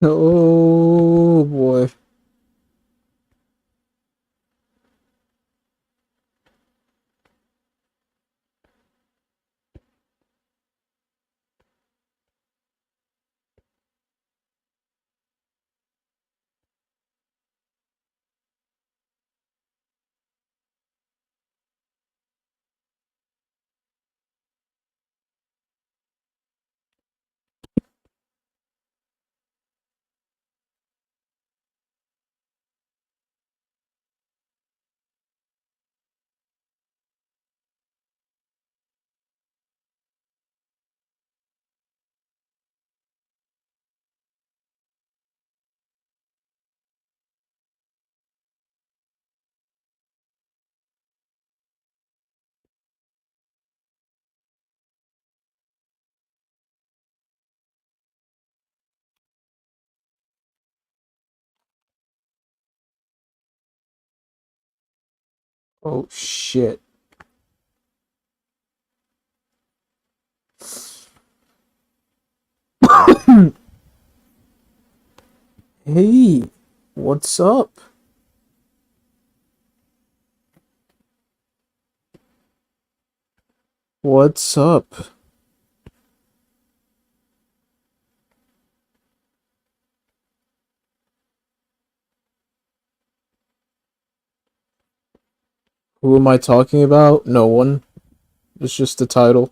Oh boy. Oh shit. Hey, what's up? What's up? Who am I talking about? No one. It's just the title.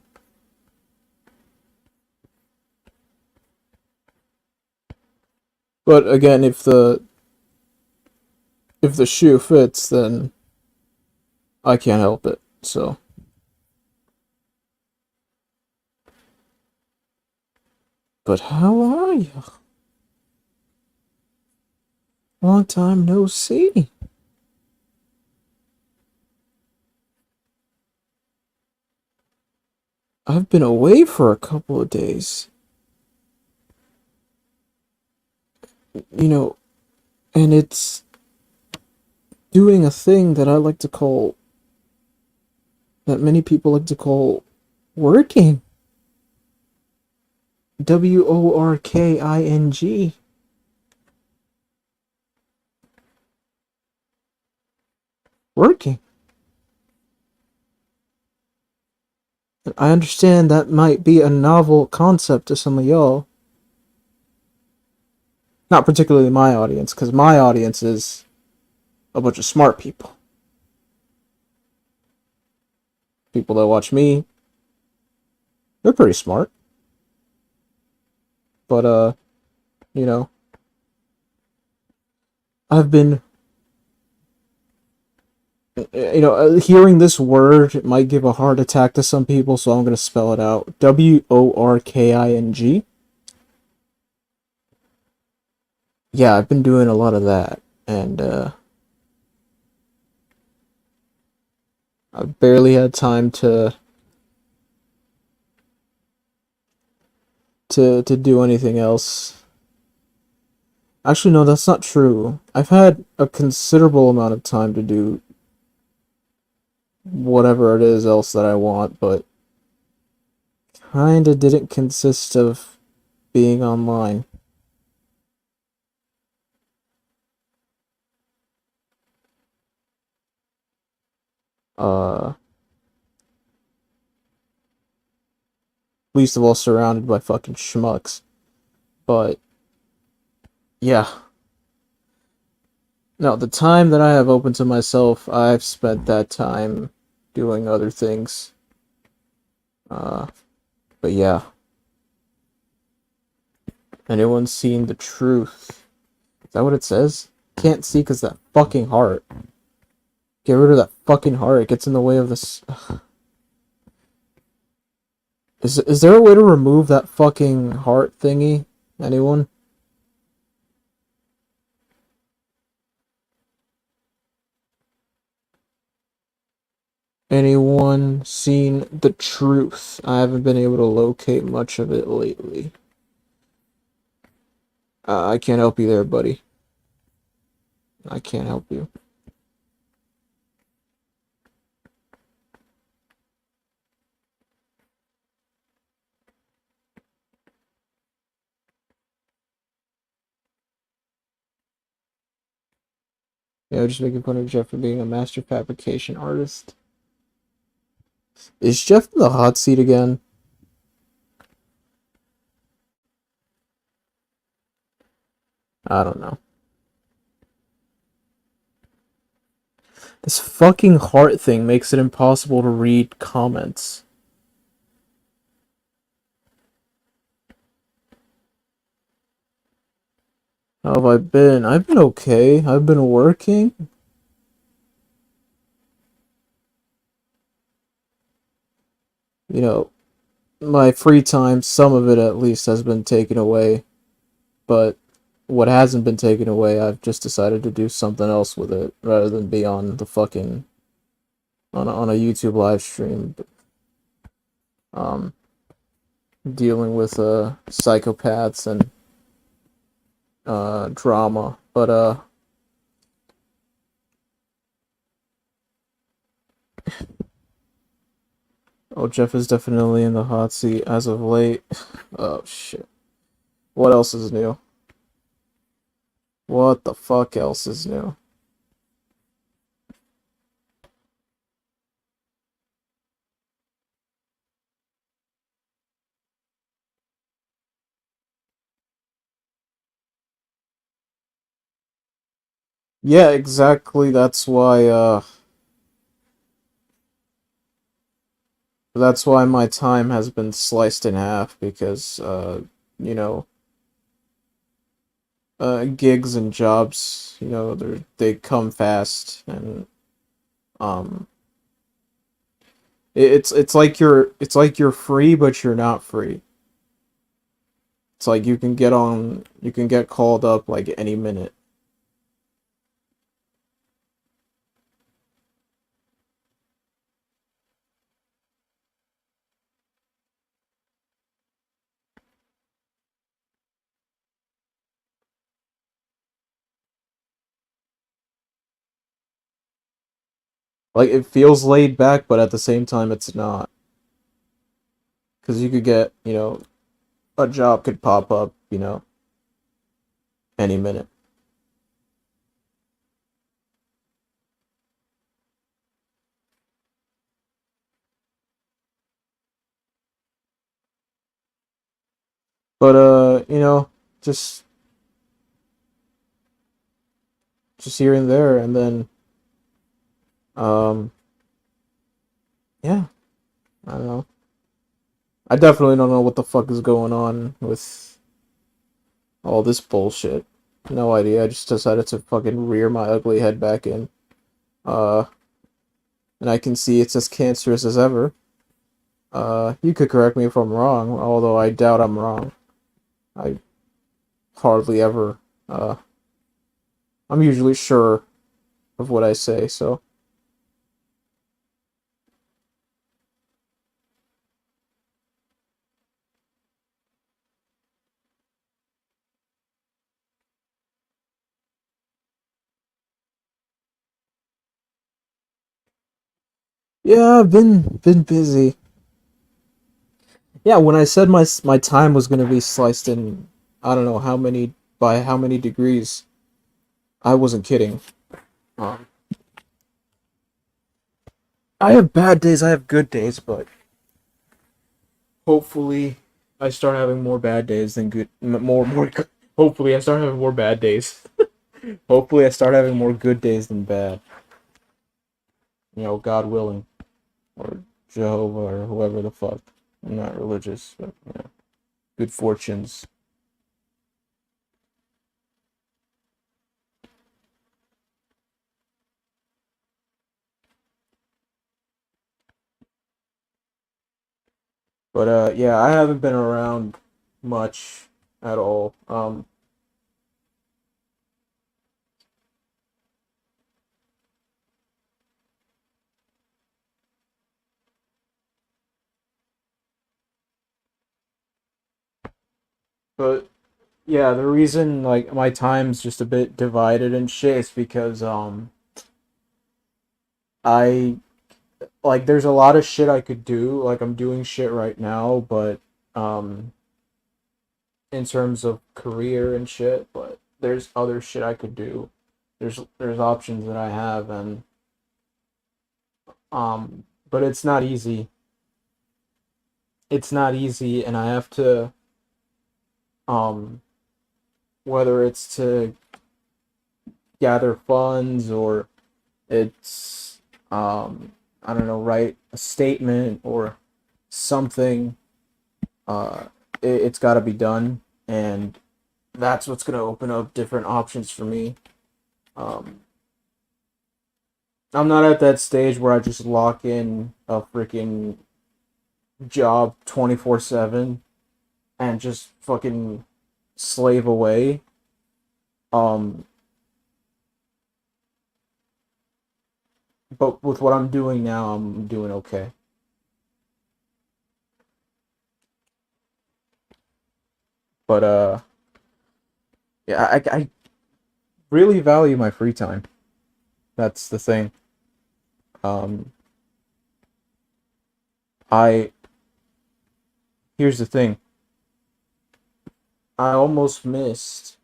But again, if the shoe fits, then I can't help it. So, but how are you? Long time no see. I've been away for a couple of days. You know, and it's doing a thing that I like to call, that many people like to call working. Working. Working. I understand that might be a novel concept to some of y'all. Not particularly my audience, because my audience is a bunch of smart people. People that watch me, they're pretty smart. But, you know, I've been, hearing this word it might give a heart attack to some people, so I'm going to spell it out. Working. Yeah, I've been doing a lot of that. And, I've barely had time to do anything else. Actually, no, that's not true. I've had a considerable amount of time to do whatever it is else that I want, but kinda didn't consist of being online. Uh, Least of all surrounded by fucking schmucks. But yeah, no, the time that I have open to myself, I've spent that time doing other things. Uh, but yeah, anyone seen the truth? Is that what it says? Can't see because that fucking heart. Get rid of that fucking heart. It gets in the way of this. Is there a way to remove that fucking heart thingy? Anyone? Anyone seen the truth? I haven't been able to locate much of it lately. I can't help you there, buddy. I can't help you. Just making fun of Jeff for being a master fabrication artist. Is Jeff in the hot seat again? I don't know. This fucking heart thing makes it impossible to read comments. How have I been? I've been okay. I've been working. You know, my free time, some of it at least, has been taken away. But what hasn't been taken away, I've just decided to do something else with it rather than be on the fucking on a YouTube live stream. Um, Dealing with psychopaths and drama. But oh, Jeff is definitely in the hot seat as of late. Oh shit. What else is new? What the fuck else is new? Yeah, exactly. That's why my time has been sliced in half because you know, gigs and jobs, they come fast and um it's like you're free but you're not free. It's like you can get called up like any minute. Like it feels laid back but at the same time it's not because you could get, a job could pop up, any minute. But just just here and there and then um yeah, I don't know. I definitely don't know what the fuck is going on with all this bullshit. No idea. I just decided to fucking rear my ugly head back in. Uh, and I can see it's as cancerous as ever. You could correct me if I'm wrong, although I doubt I'm wrong. I hardly ever, uh, I'm usually sure of what I say, so. Yeah, I've been busy. Yeah, when I said my time was gonna be sliced in, I don't know how many by how many degrees, I wasn't kidding. Um, I have bad days, I have good days, but hopefully I start having more bad days than good more hopefully I start having more bad days. Hopefully I start having more good days than bad. God willing. Or Jehovah or whoever the fuck. I'm not religious, but good fortunes. But yeah, I haven't been around much at all. But yeah, the reason like my time's just a bit divided and shit is because I like there's a lot of shit I could do. Like I'm doing shit right now, but um in terms of career and shit, but there's other shit I could do. there's options that I have, and but it's not easy. It's not easy, and I have to um whether it's to gather funds or it's I don't know, write a statement or something. uh it's got to be done, and that's what's going to open up different options for me. um I'm not at that stage where I just lock in a freaking job 24/7 and just fucking slave away. um but with what I'm doing now, I'm doing okay. But yeah, I really value my free time. That's the thing. um I Here's the thing. I almost missed.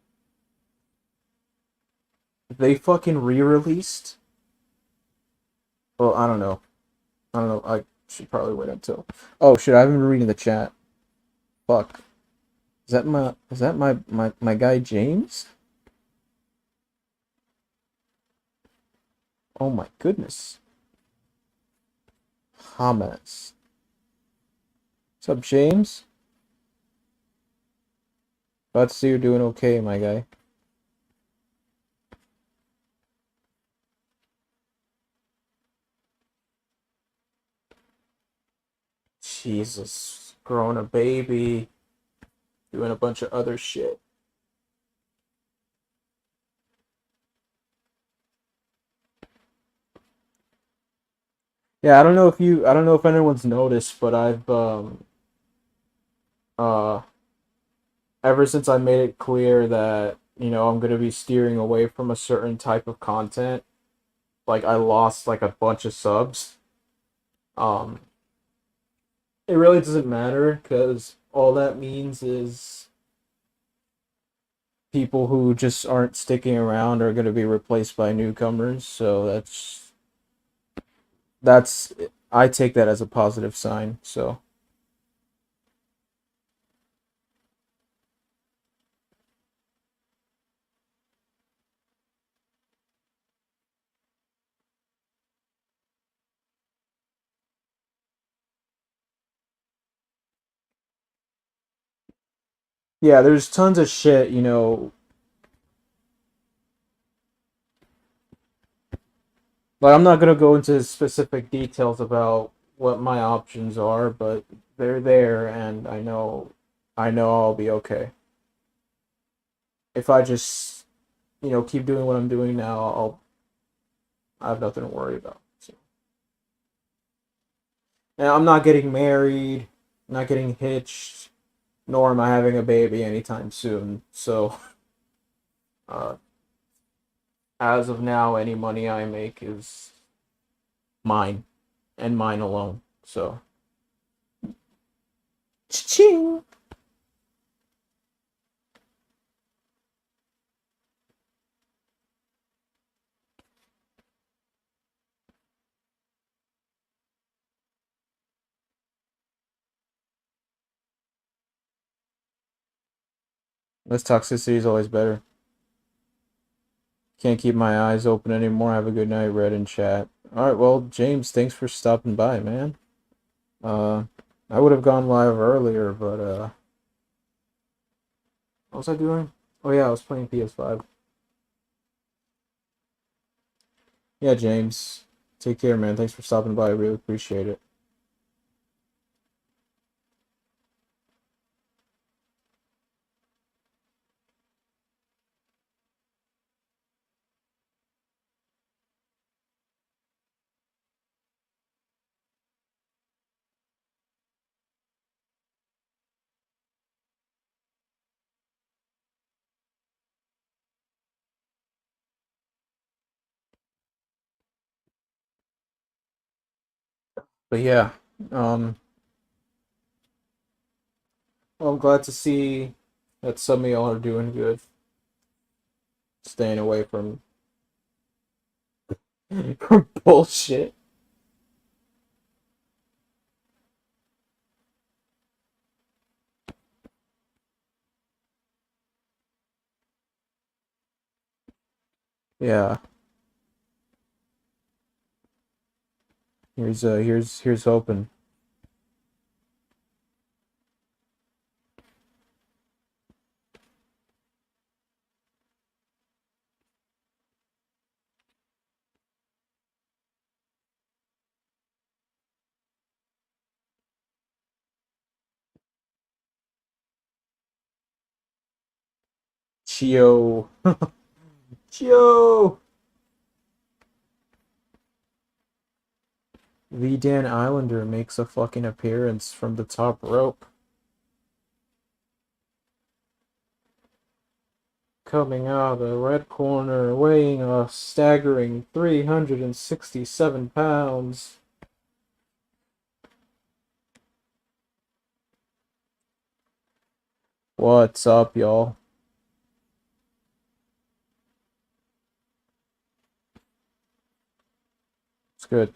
They fucking re-released. Well, I don't know. I don't know. I should probably wait until. Oh shit! I haven't been reading the chat. Fuck. Is that my guy James? Oh my goodness. Hamas. What's up, James? Glad to see you're doing okay, my guy. Jesus, growing a baby, doing a bunch of other shit. Yeah, I don't know if anyone's noticed, but I've uh ever since I made it clear that, I'm gonna be steering away from a certain type of content, like I lost like a bunch of subs. Um, it really doesn't matter because all that means is people who just aren't sticking around are gonna be replaced by newcomers. So that's I take that as a positive sign. So yeah, there's tons of shit, like I'm not gonna go into specific details about what my options are, but they're there, and I know I'll be okay. If I just, keep doing what I'm doing now, I have nothing to worry about. So, and I'm not getting married, not getting hitched, nor am I having a baby anytime soon. So, uh, as of now, any money I make is mine and mine alone. So, ching. Less toxicity is always better. Can't keep my eyes open anymore. Have a good night, Red and chat. All right, well, James, thanks for stopping by, man. Uh, I would have gone live earlier, but what was I doing? Oh yeah, I was playing PS5. Yeah, James, take care, man. Thanks for stopping by. I really appreciate it. But yeah, um, well, I'm glad to see that some of y'all are doing good, staying away from For bullshit. Yeah. Here's hoping. Chio. Chio. The Dan Islander makes a fucking appearance from the top rope. Coming out of the red corner, weighing a staggering 367 pounds. What's up, y'all? It's good.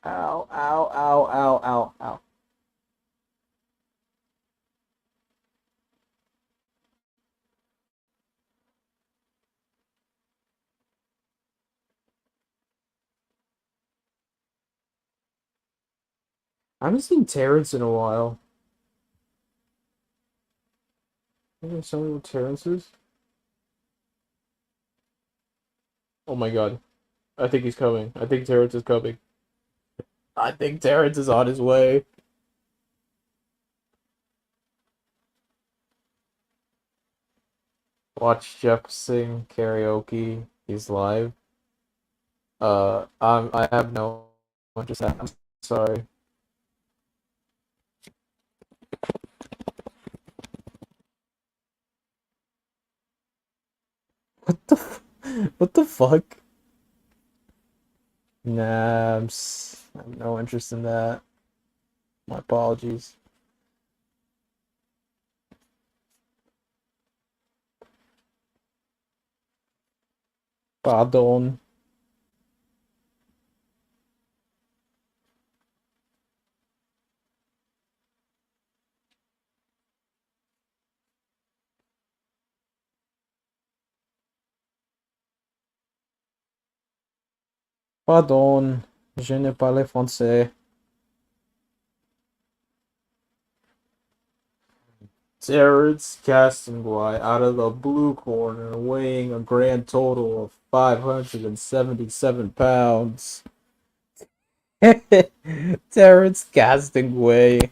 Ow, ow, ow, ow, ow, ow. I haven't seen Terrence in a while. Can you tell me what Terrence is? Oh my god. I think he's coming. I think Terrence is coming. I think Terrence is on his way. Watch Jeff sing karaoke. He's live. I have no interest in that. I'm sorry. What the what the fuck? Nah, I have no interest in that. My apologies. Pardon. Pardon. Je ne parle français. Terrence Castanguay out of the blue corner, weighing a grand total of 577 pounds. Terrence Castanguay.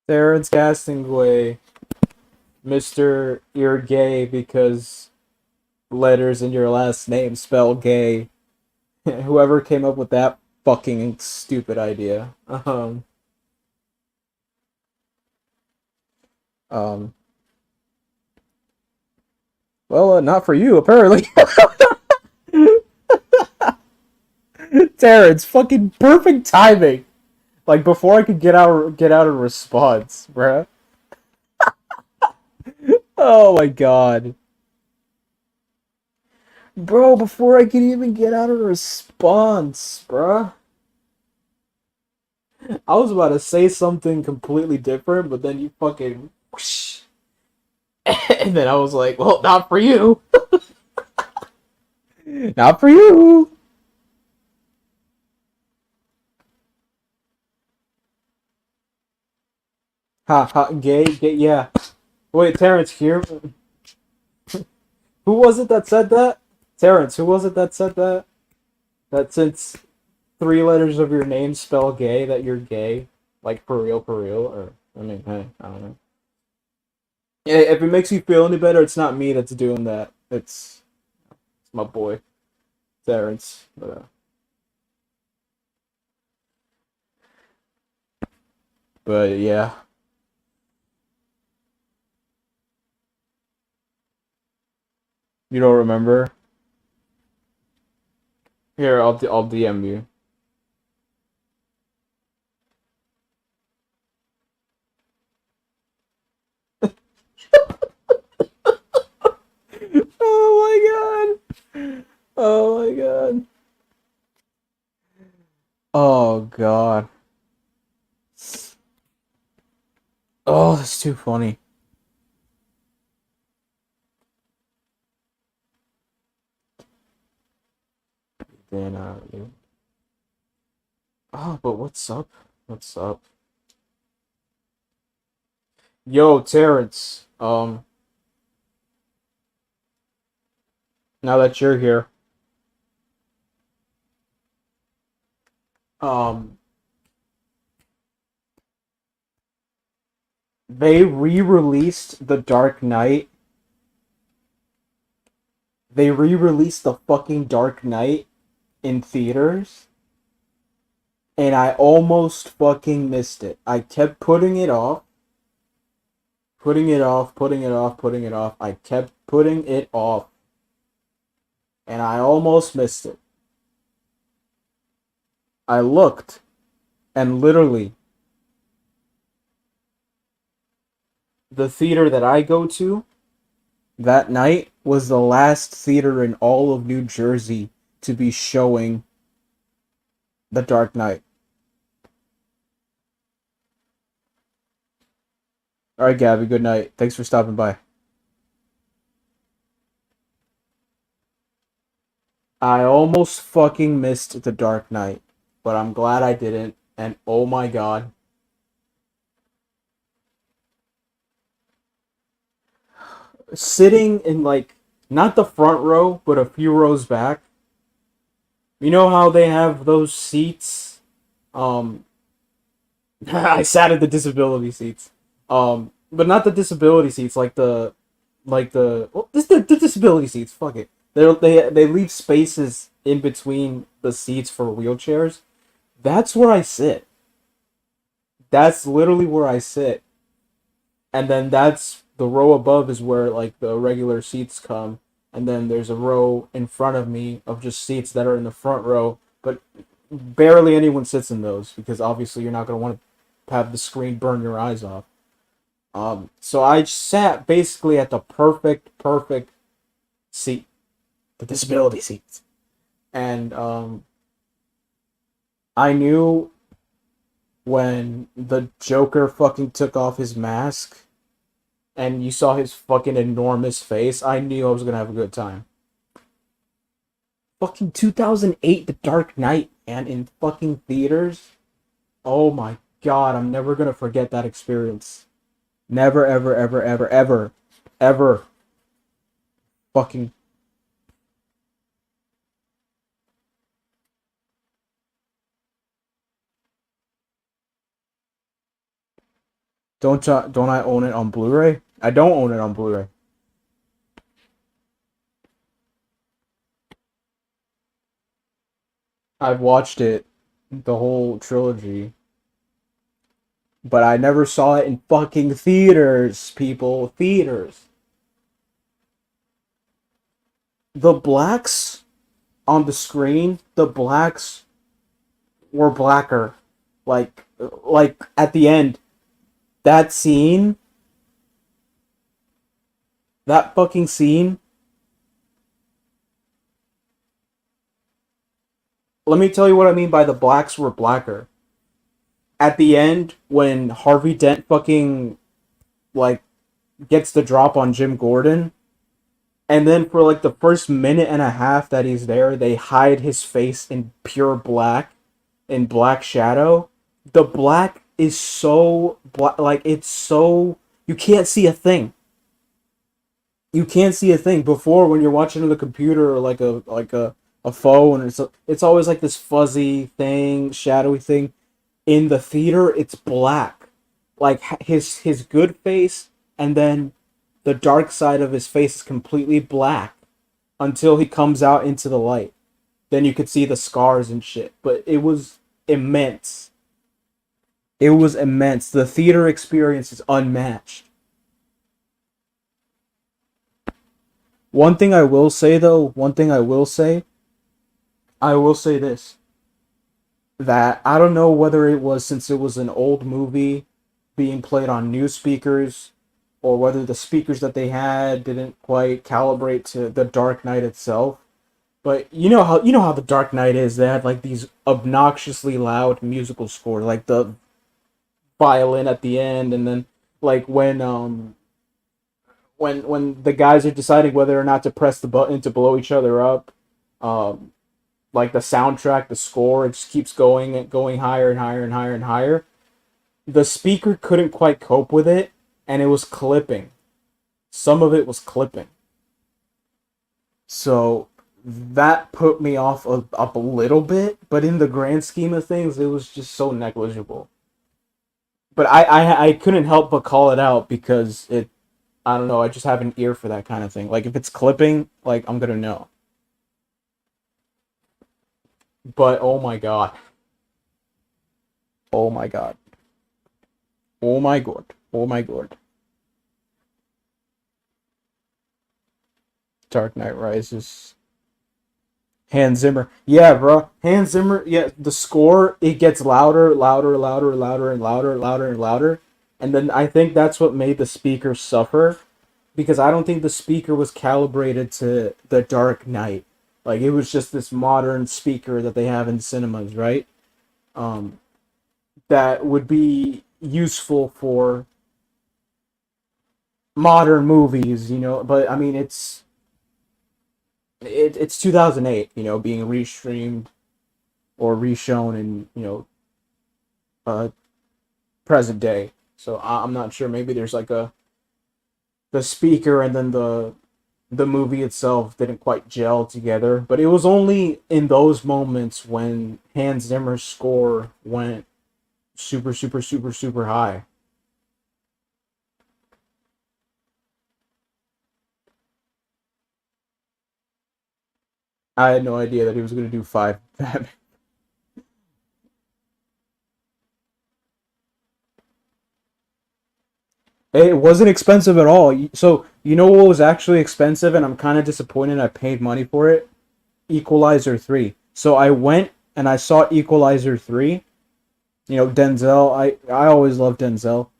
Terrence Castanguay. Mr. You're gay because letters in your last name spell gay. Whoever came up with that fucking stupid idea. Um, well, not for you, apparently. Terrence, fucking perfect timing. Like before I could get out a response, bruh. Oh my god. Bro, before I could even get out a response, bruh. I was about to say something completely different, but then you fucking whoosh. And then I was like, well, not for you. Not for you. Ha ha, gay, yeah. Wait, Terrence, here. Who was it that said that? Terrence, who was it that said that? That since three letters of your name spell gay, that you're gay? Like, for real? Or, I mean, hey, I don't know. Yeah, if it makes you feel any better, it's not me that's doing that. It's my boy, Terrence. But yeah. You don't remember? Here, I'll DM you. Oh my god. Oh my god. Oh god. Oh, that's too funny. Then oh, but what's up? What's up? Yo, Terrence. Now that you're here, um, they re-released The Dark Knight. They re-released the fucking Dark Knight in theaters, and I almost fucking missed it. I kept putting it off, putting it off, putting it off, putting it off. I kept putting it off, and I almost missed it. I looked, and literally, the theater that I go to that night was the last theater in all of New Jersey to be showing The Dark Knight. Alright, Gabby, good night. Thanks for stopping by. I almost fucking missed The Dark Knight, but I'm glad I didn't, and oh my god. Sitting in, like, not the front row, but a few rows back. You know how they have those seats? Um, I sat at the disability seats. But not the disability seats, well, this the disability seats. Fuck it. They leave spaces in between the seats for wheelchairs. That's where I sit. That's literally where I sit. And then that's the row above is where like the regular seats come, and then there's a row in front of me of just seats that are in the front row, but barely anyone sits in those because obviously you're not going to want to have the screen burn your eyes off. So I sat basically at the perfect seat, the disability seats, and I knew when the Joker fucking took off his mask and you saw his fucking enormous face, I knew I was gonna have a good time. Fucking 2008, The Dark Knight, and in fucking theaters. Oh my god, I'm never gonna forget that experience. Never, ever, ever, ever, ever, ever. Fucking don't I own it on Blu-ray? I don't own it on Blu-ray. I've watched it, the whole trilogy, but I never saw it in fucking theaters, people. Theaters. The blacks on the screen, the blacks were blacker. Like at the end, that scene, that fucking scene. Let me tell you what I mean by the blacks were blacker. At the end, when Harvey Dent fucking like gets the drop on Jim Gordon, and then for like the first minute and a half that he's there, they hide his face in pure black, in black shadow. The black is so black, like it's so you can't see a thing. You can't see a thing before when you're watching on the computer or like a phone. It's always like this fuzzy thing, shadowy thing. In the theater, it's black, like his good face, and then the dark side of his face is completely black until he comes out into the light. Then you could see the scars and shit. But it was immense. It was immense. The theater experience is unmatched. One thing I will say though, one thing I will say, I will say this, that I don't know whether it was since it was an old movie being played on new speakers, or whether the speakers that they had didn't quite calibrate to the Dark Knight itself. But you know how the Dark Knight is. They had like these obnoxiously loud musical scores, like the violin at the end, and then like when the guys are deciding whether or not to press the button to blow each other up, um, like the soundtrack, the score, it just keeps going and going higher and higher and higher and higher. The speaker couldn't quite cope with it, and it was clipping. Some of it was clipping. So that put me off up a little bit, but in the grand scheme of things, it was just so negligible. But I couldn't help but call it out because I don't know, I just have an ear for that kind of thing. Like if it's clipping, like I'm gonna know. But oh my god. Oh my god. Oh my god. Oh my god. Dark Knight Rises. Hans Zimmer. Yeah, bro. Hans Zimmer, yeah, the score, it gets louder, louder, louder, louder, and louder, louder, and louder. And then I think that's what made the speaker suffer, because I don't think the speaker was calibrated to the Dark Knight. Like it was just this modern speaker that they have in cinemas, right? Um, that would be useful for modern movies, you know. But I mean, it's 2008, you know, being restreamed or reshown in, uh present day. So I'm not sure. Maybe there's like a the speaker and then the movie itself didn't quite gel together. But it was only in those moments when Hans Zimmer's score went super super super super high. I had no idea that he was going to do five. It wasn't expensive at all. So you know what was actually expensive, and I'm kind of disappointed I paid money for it. Equalizer 3. So I went and I saw Equalizer 3. You know, Denzel. I always loved Denzel.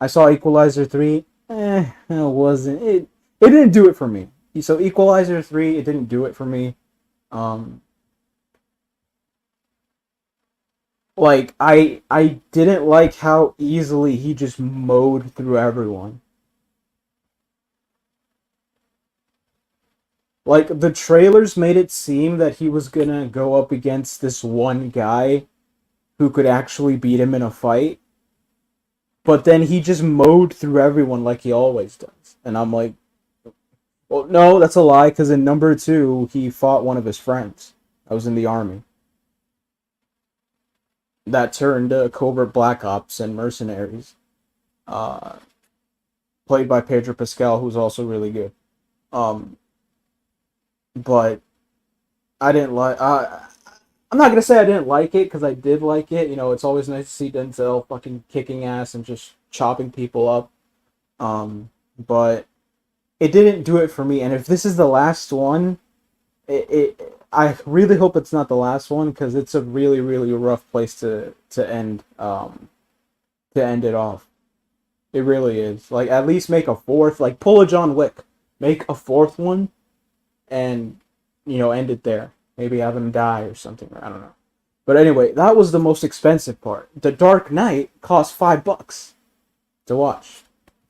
I saw Equalizer 3. It wasn't. It didn't do it for me. So Equalizer 3, it didn't do it for me. Um, like I didn't like how easily he just mowed through everyone. Like the trailers made it seem that he was gonna go up against this one guy who could actually beat him in a fight, but then he just mowed through everyone like he always does. And I'm like, well, no, that's a lie, because in number two, he fought one of his friends. I was in the army. That turned covert black ops and mercenaries, uh, played by Pedro Pascal, who's also really good. Um, but I didn't like. I'm not gonna say I didn't like it, because I did like it. You know, it's always nice to see Denzel fucking kicking ass and just chopping people up. But it didn't do it for me. And if this is the last one, I really hope it's not the last one, because it's a really really rough place to end it off. It really is. Like at least make a fourth. Like pull a John Wick, make a fourth one, and end it there. Maybe have him die or something. I don't know. But anyway, that was the most expensive part. The Dark Knight cost $5 to watch.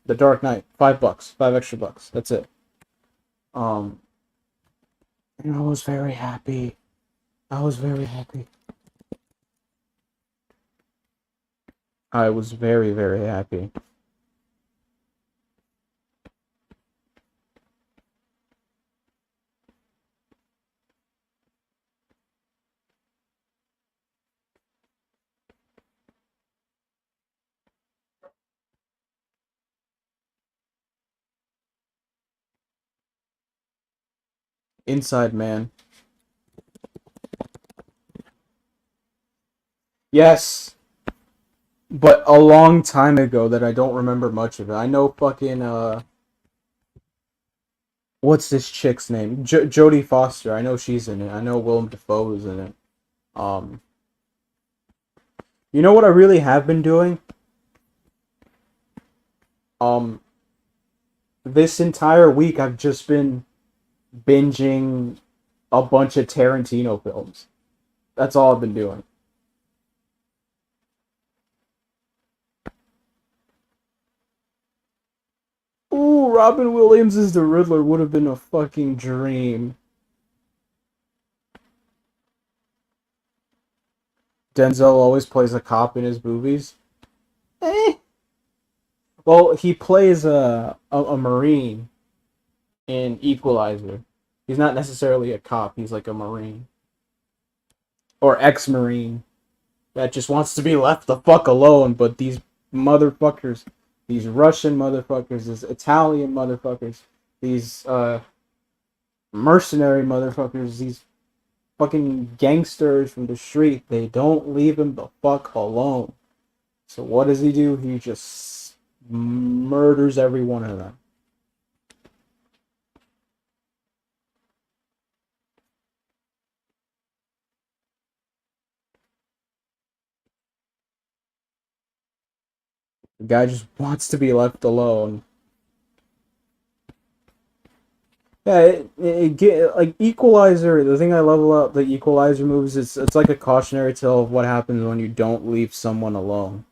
The Dark Knight, $5, 5 extra bucks. That's it. Um, and I was very happy. I was very happy. I was very very happy. Inside Man. Yes, but a long time ago that I don't remember much of it. I know fucking What's this chick's name? Jodie Foster. I know she's in it. I know Willem Dafoe is in it. Um, you know what I really have been doing? Um, this entire week I've just been binging a bunch of Tarantino films. That's all I've been doing. Ooh, Robin Williams as the Riddler would have been a fucking dream. Denzel always plays a cop in his movies. Eh. Well, he plays a Marine in Equalizer. He's not necessarily a cop, he's like a Marine. Or ex Marine that just wants to be left the fuck alone, but these motherfuckers, these Russian motherfuckers, these Italian motherfuckers, these mercenary motherfuckers, these fucking gangsters from the street, they don't leave him the fuck alone. So what does he do? He just murders every one of them. The guy just wants to be left alone. Yeah, like Equalizer. The thing I love about the Equalizer movies is it's like a cautionary tale of what happens when you don't leave someone alone.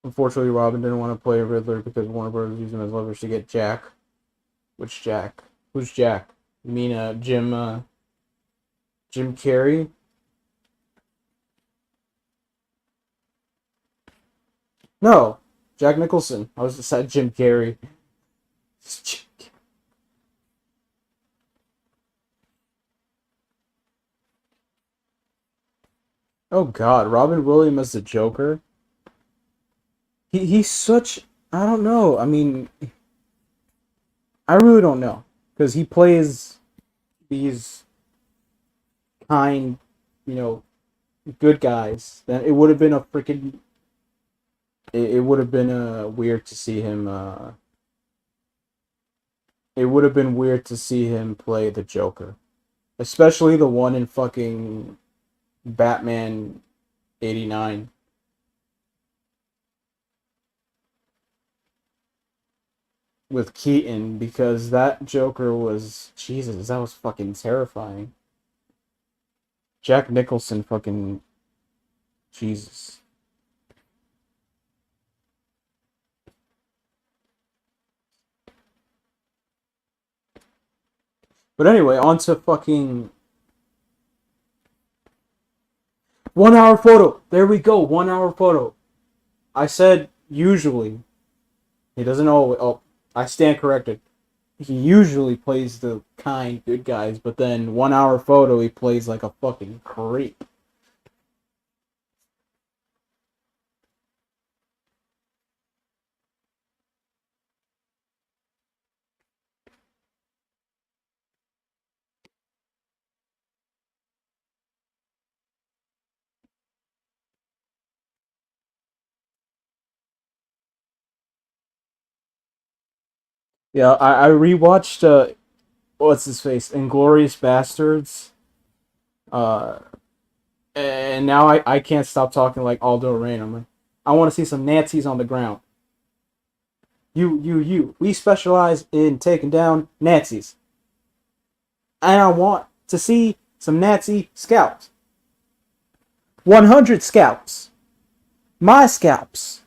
Unfortunately, Robin didn't want to play a Riddler because Warner Bros. Used him as leverage to get Jack. Which Jack? Who's Jack? You mean Jim Carrey? No, Jack Nicholson. I was just said Jim Carrey. Oh God, Robin Williams as the Joker. He's such. I don't know. I mean, I really don't know because he plays these kind, you know, good guys. Then it would have been a freaking. It would have been weird to see him. It would have been weird to see him play the Joker, especially the one in fucking Batman '89 with Keaton because that Joker was Jesus. That was fucking terrifying. Jack Nicholson, fucking Jesus. But anyway, on to fucking 1 hour photo. There we go. 1 hour photo. I said usually. He doesn't always. Oh, I stand corrected. He usually plays the kind good guys, but then 1 hour photo he plays like a fucking creep. Yeah, I rewatched what's his face? Inglorious Bastards. Uh and now I can't stop talking like Aldo Rain. I'm like, I want to see some Nazis on the ground. You. We specialize in taking down Nazis. And I want to see some Nazi scalps. 100 scalps. My scalps.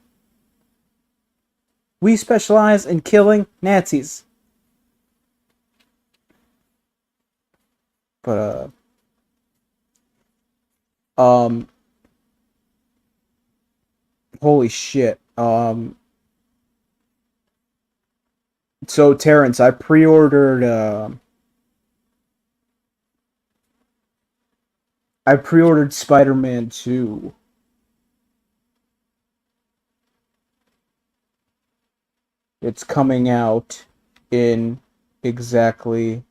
We specialize in killing Nazis. But um holy shit. So Terrence, I pre-ordered Spider-Man 2. It's coming out in exactly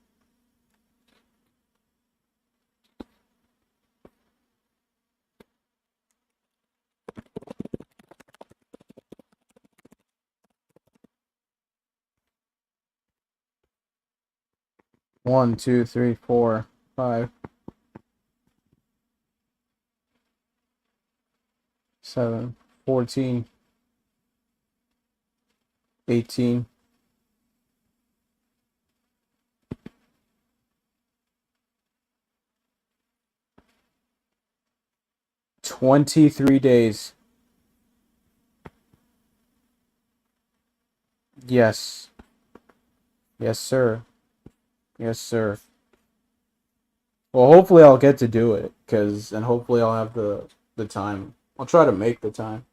1, 2, 3, 4, 5, 7, 14, 18. 23 days. Yes. Yes, sir. Yes, sir. Well, hopefully I'll get to do it, and hopefully I'll have the time. I'll try to make the time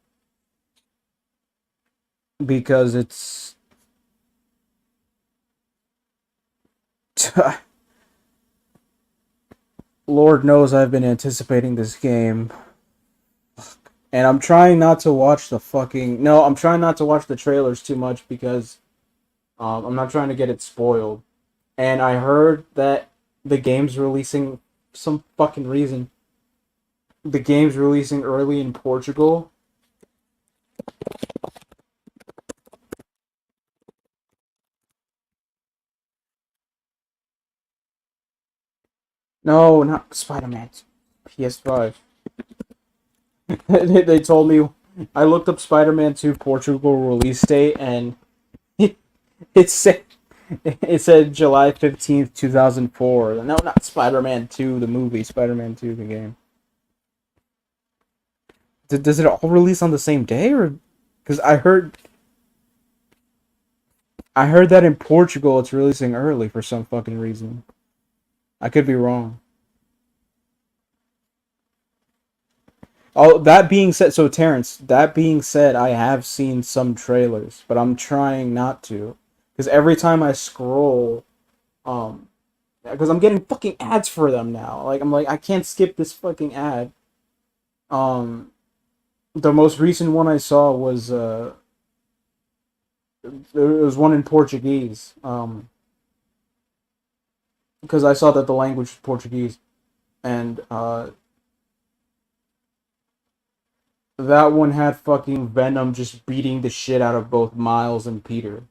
because it's Lord knows I've been anticipating this game, and I'm trying not to watch the fucking no. I'm trying not to watch the trailers too much because I'm not trying to get it spoiled. And I heard that the game's releasing some fucking reason. The game's releasing early in Portugal. No, not Spider-Man. PS5. They told me I looked up Spider-Man 2 Portugal release date and it said it said July 15th, 2004. No, not Spider-Man 2 the movie, Spider-Man 2 the game. Does it all release on the same day or cuz I heard that in Portugal it's releasing early for some fucking reason. I could be wrong. Oh, that being said, so Terrence, that being said, I have seen some trailers, but I'm trying not to. Because every time I scroll, um, because I'm getting fucking ads for them now. Like, I'm like, I can't skip this fucking ad. Um, the most recent one I saw was, there was one in Portuguese. Because I saw that the language was Portuguese. And, that one had fucking Venom just beating the shit out of both Miles and Peter.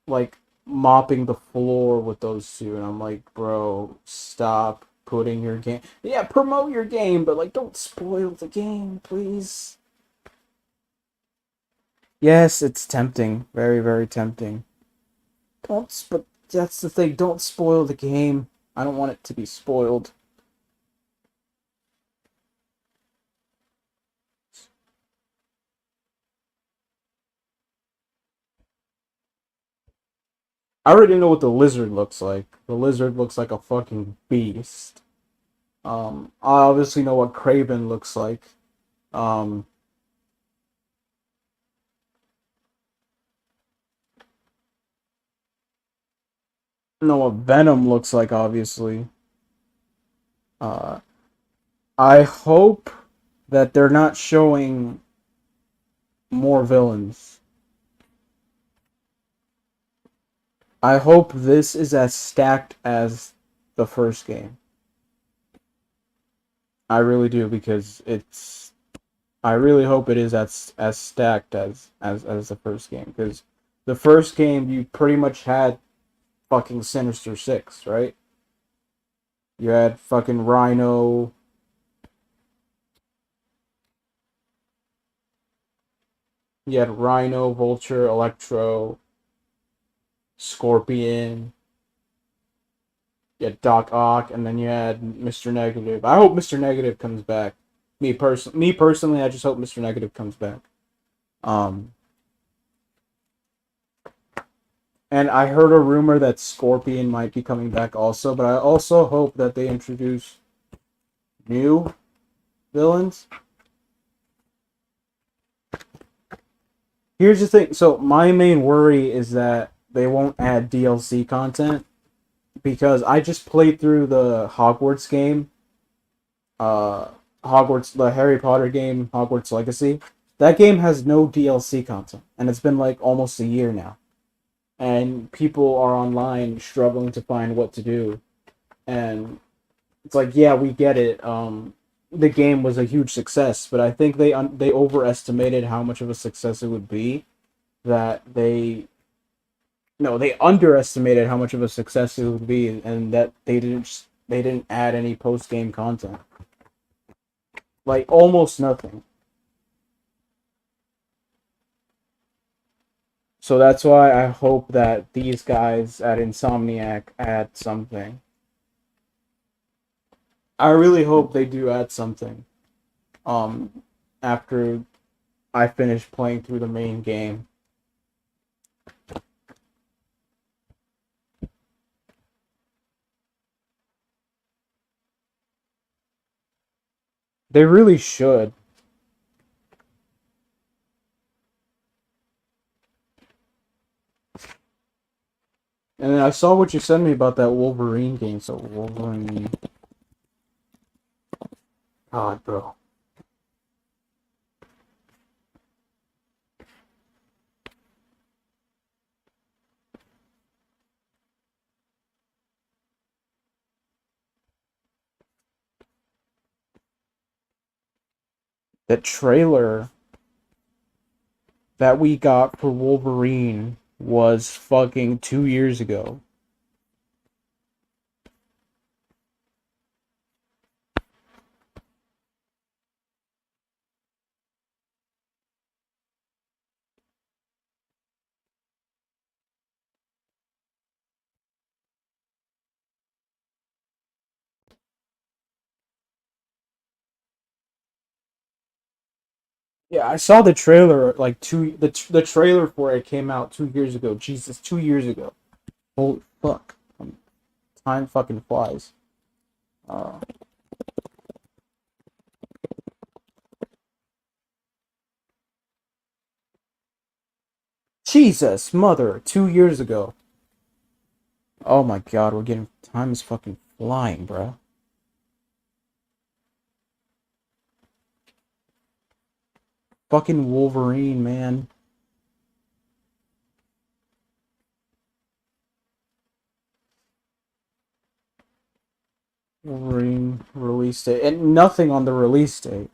Like mopping the floor with those two, and I'm like, bro, stop putting your game. Yeah, promote your game, but like, don't spoil the game, please. Yes, it's tempting, very, very tempting. But that's the thing. Don't spoil the game. I don't want it to be spoiled. I already know what the lizard looks like. The lizard looks like a fucking beast. I obviously know what Craven looks like. Um, know what Venom looks like, obviously. Uh, I hope that they're not showing more villains. I hope this is as stacked as the first game. I really do because it's. I really hope it is as stacked as the first game because the first game you pretty much had fucking Sinister Six, right? You had fucking Rhino. You had Rhino, Vulture, Electro, Scorpion. You had Doc Ock, and then you had Mr. Negative. I hope Mr. Negative comes back. Me personally, I just hope Mr. Negative comes back. Um, and I heard a rumor that Scorpion might be coming back also, but I also hope that they introduce new villains. Here's the thing. So my main worry is that they won't add DLC content because I just played through the Hogwarts game, uh, the Harry Potter game, Hogwarts Legacy. That game has no DLC content, and it's been like almost a year now. And people are online struggling to find what to do. And it's like, yeah, we get it. The game was a huge success, but I think they overestimated how much of a success it would be. That they No, they underestimated how much of a success it would be, and that they didn't add any post game content, like almost nothing. So that's why I hope that these guys at Insomniac add something. I really hope they do add something. Um, After I finish playing through the main game. They really should. And then I saw what you sent me about that Wolverine game. So Wolverine, God, bro. The trailer that we got for Wolverine was fucking 2 years ago. Yeah, I saw the trailer like the trailer for it came out 2 years ago. Jesus, 2 years ago. Holy fuck. Time fucking flies. Uh, Jesus, mother, 2 years ago. Oh my god, we're getting time is fucking flying, bro. Fucking Wolverine, man. Wolverine release date and nothing on the release date.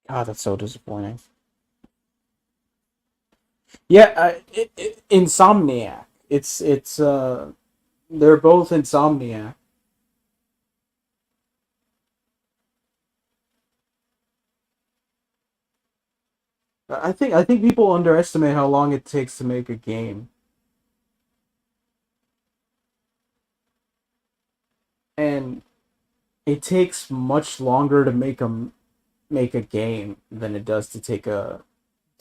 God, that's so disappointing. Yeah, Insomniac. It's they're both Insomniac. I think people underestimate how long it takes to make a game, and it takes much longer to make a game than it does to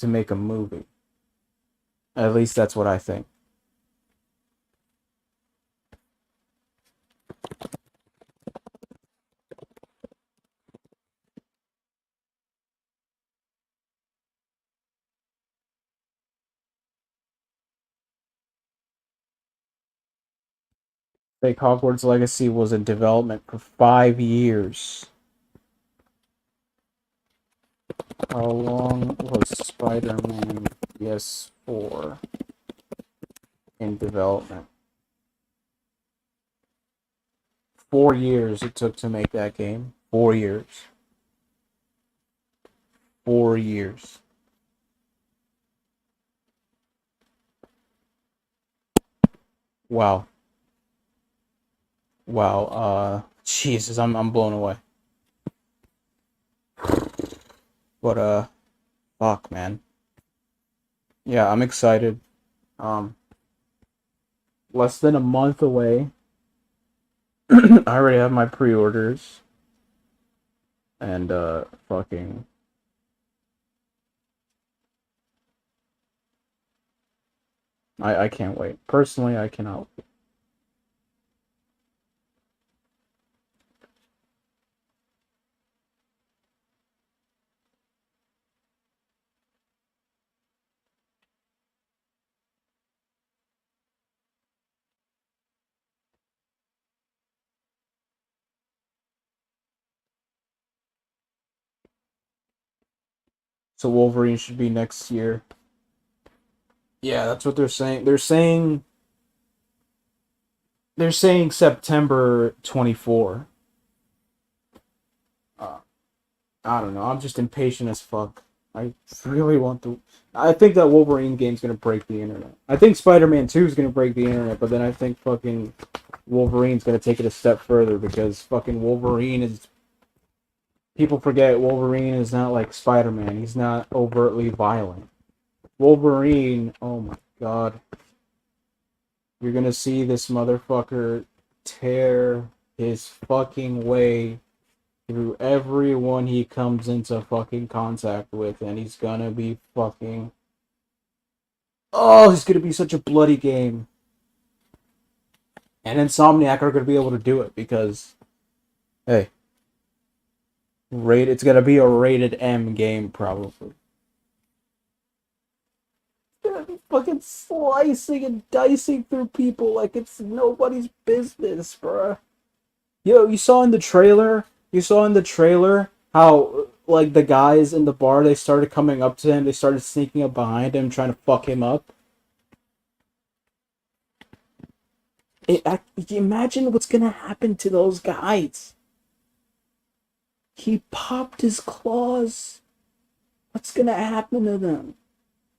make a movie. At least that's what I think. Like Hogwarts Legacy was in development for 5 years. How long was Spider-Man PS4 in development? 4 years it took to make that game. 4 years. 4 years. Wow. Wow. Jesus, I'm blown away. But fuck, man. Yeah, I'm excited. Um, Less than a month away. I already have my pre-orders, and fucking. I can't wait. Personally, I cannot. So Wolverine should be next year. Yeah, that's what they're saying. They're saying They're saying September 24. Uh, I don't know. I'm just impatient as fuck. I really want to. I think that Wolverine game's gonna break the internet. I think Spider-Man 2 is gonna break the internet, but then I think fucking Wolverine's gonna take it a step further because fucking Wolverine is. People forget Wolverine is not like Spider-Man. He's not overtly violent. Wolverine, oh my god. You're gonna see this motherfucker tear his fucking way through everyone he comes into fucking contact with, and he's gonna be fucking. Oh, it's gonna be such a bloody game. And Insomniac are gonna be able to do it because, hey, it's gonna be a rated M game probably. It's gonna be fucking slicing and dicing through people like it's nobody's business, bruh. Yo, you saw in the trailer. You saw in the trailer how like the guys in the bar they started coming up to him. They started sneaking up behind him, trying to fuck him up. Imagine what's gonna happen to those guys. He popped his claws. What's gonna happen to them?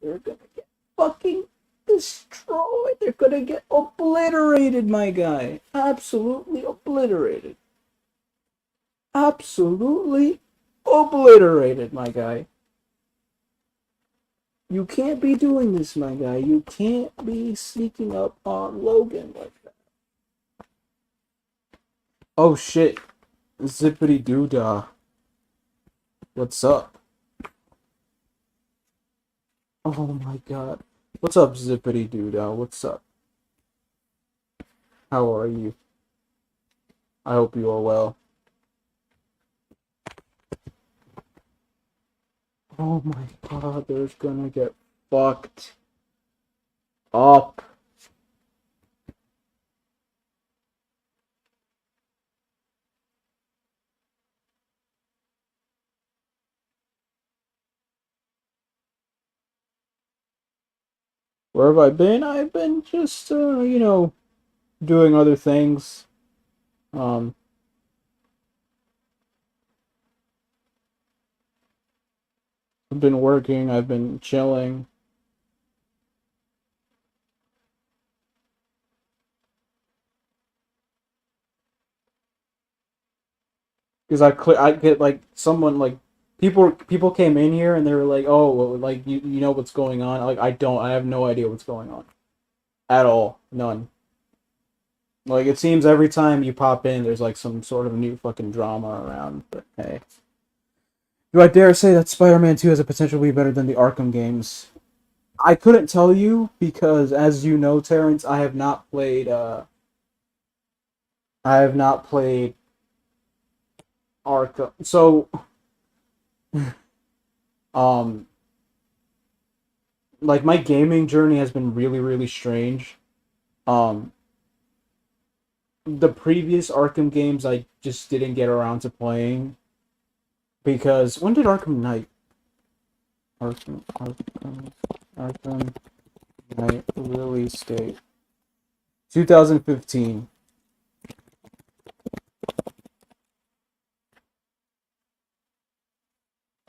They're gonna get fucking destroyed. They're gonna get obliterated, my guy. Absolutely obliterated. Absolutely obliterated, my guy. You can't be doing this, my guy. You can't be sneaking up on Logan like that. Oh shit. Zippity doo dah. What's up? Oh my god. What's up, Zippity doo dah? What's up? How are you? I hope you are well. Oh my god, there's gonna get fucked up. Where have I been? I've been just, doing other things. Um, I've been working, I've been chilling. Because I get like someone like people came in here and they were like, oh, well, like you know what's going on? Like I have no idea what's going on at all, none. Like it seems every time you pop in, there's like some sort of new fucking drama around. But hey, do I dare say that Spider-Man 2 has a potential to be better than the Arkham games? I couldn't tell you because, as you know, Terrence, I have not played. I have not played Arkham. So, um, like my gaming journey has been really, really strange. Um, the previous Arkham games I just didn't get around to playing because when did Arkham Knight? Arkham Knight release date 2015.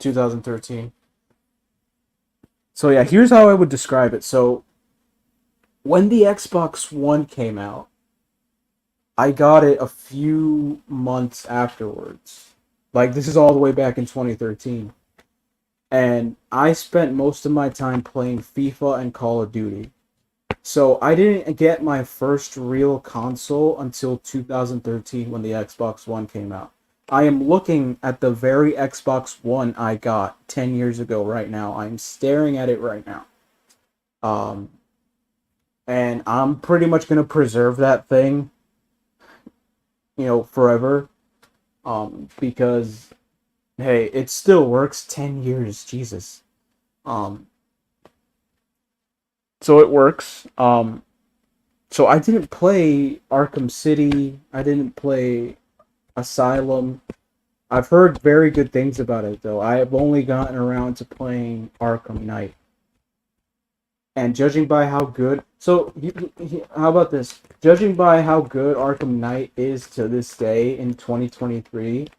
2013. So yeah, here's how I would describe it. So when the Xbox One came out, I got it a few months afterwards. Like this is all the way back in 2013. And I spent most of my time playing FIFA and Call of Duty. So I didn't get my first real console until 2013 when the Xbox One came out. I am looking at the very Xbox One I got 10 years ago right now. I'm staring at it right now. Um, and I'm pretty much going to preserve that thing, forever. Because, hey, it still works 10 years, Jesus. Um, so it works. So I didn't play Arkham City. I didn't play Asylum. I've heard very good things about it though. I have only gotten around to playing Arkham Knight. And judging by how good, so how about this? Judging by how good Arkham Knight is to this day in 2023,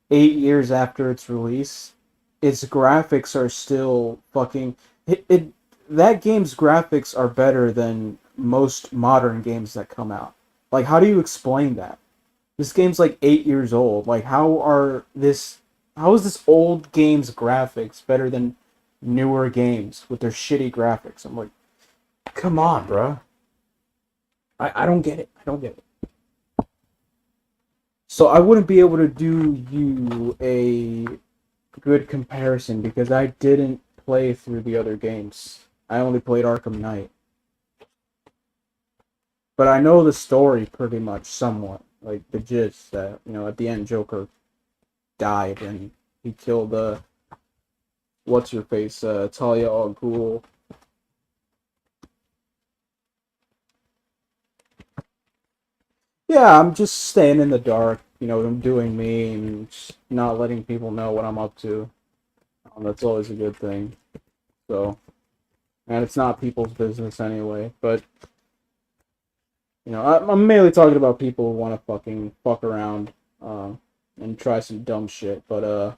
8 years after its release, its graphics are still fucking it. That game's graphics are better than most modern games that come out. Like, how do you explain that? This game's like 8 years old. Like, how is this old game's graphics better than newer games with their shitty graphics? I'm like, come on, bro. I don't get it. I don't get it. So I wouldn't be able to do you a good comparison because I didn't play through the other games. I only played Arkham Knight. But I know the story pretty much somewhat. Like the gist that, at the end Joker died and he killed what's your face, Talia al Ghul. Yeah, I'm just staying in the dark, I'm doing me and just not letting people know what I'm up to. That's always a good thing. So, and it's not people's business anyway. But I'm mainly talking about people who want to fucking fuck around, and try some dumb shit. But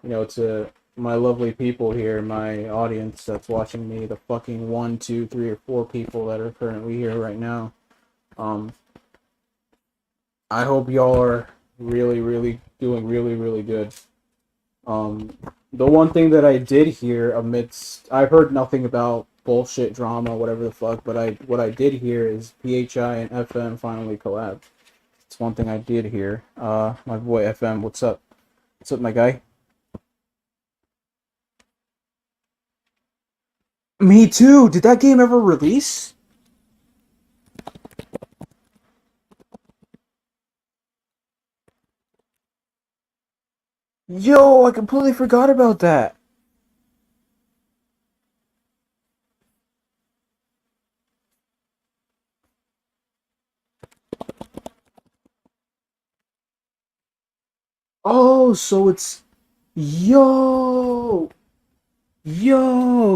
to my lovely people here, my audience that's watching me, the fucking 1, 2, 3, or 4 people that are currently here right now. I hope y'all are really, really doing really, really good. The one thing that I did hear I've heard nothing about bullshit drama, whatever the fuck, but what I did hear is PHI and FM finally collabed. It's one thing I did hear. My boy FM, what's up? What's up, my guy? Me too. Did that game ever release? Yo, I completely forgot about that. Oh, so it's yo,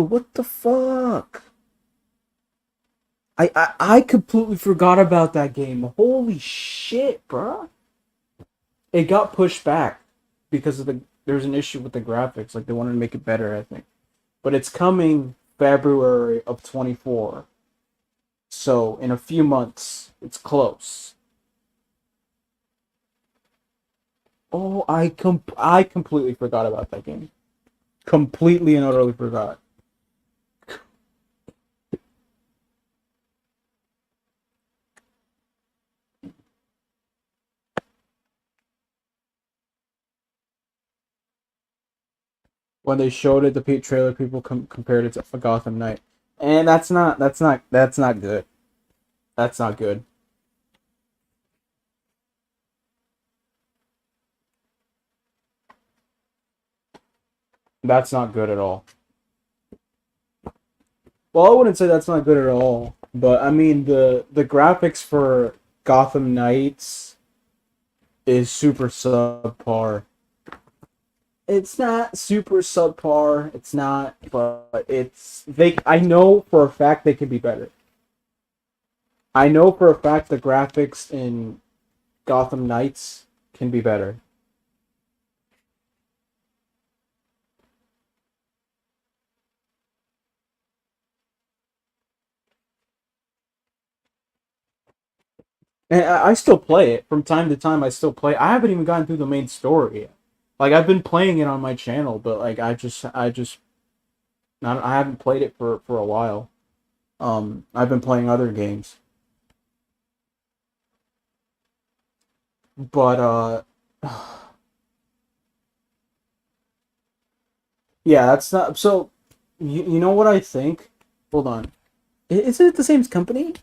what the fuck? I completely forgot about that game. Holy shit, bruh. It got pushed back because there's an issue with the graphics. Like they wanted to make it better, I think. But it's coming February of 24. So in a few months, it's close. Oh, I completely forgot about that game. Completely and utterly forgot. When they showed it, the trailer, people compared it to Gotham Knight, and that's not good. That's not good. That's not good at all. Well, I wouldn't say that's not good at all, but I mean the graphics for Gotham Knights is super subpar. It's not super subpar. It's not, but it's they. I know for a fact they can be better. I know for a fact the graphics in Gotham Knights can be better. And I still play it from time to time. I still play. I haven't even gotten through the main story yet. Like I've been playing it on my channel, but like I just not I haven't played it for a while. I've been playing other games, but yeah, that's not so. You know what I think? Hold on, is it the same company?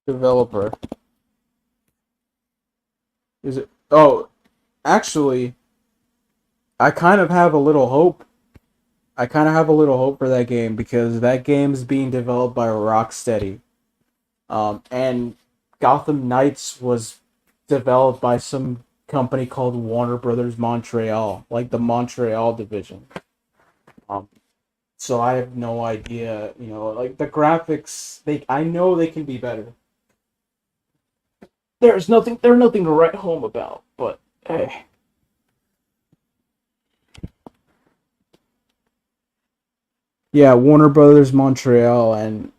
Developer, is it? Oh, actually, I kind of have a little hope. I kind of have a little hope for that game because that game is being developed by Rocksteady. And Gotham Knights was developed by some company called Warner Brothers Montreal, like the Montreal division. Um, so I have no idea, like the graphics. I know they can be better. There's nothing to write home about, but hey. Yeah, Warner Brothers Montreal, and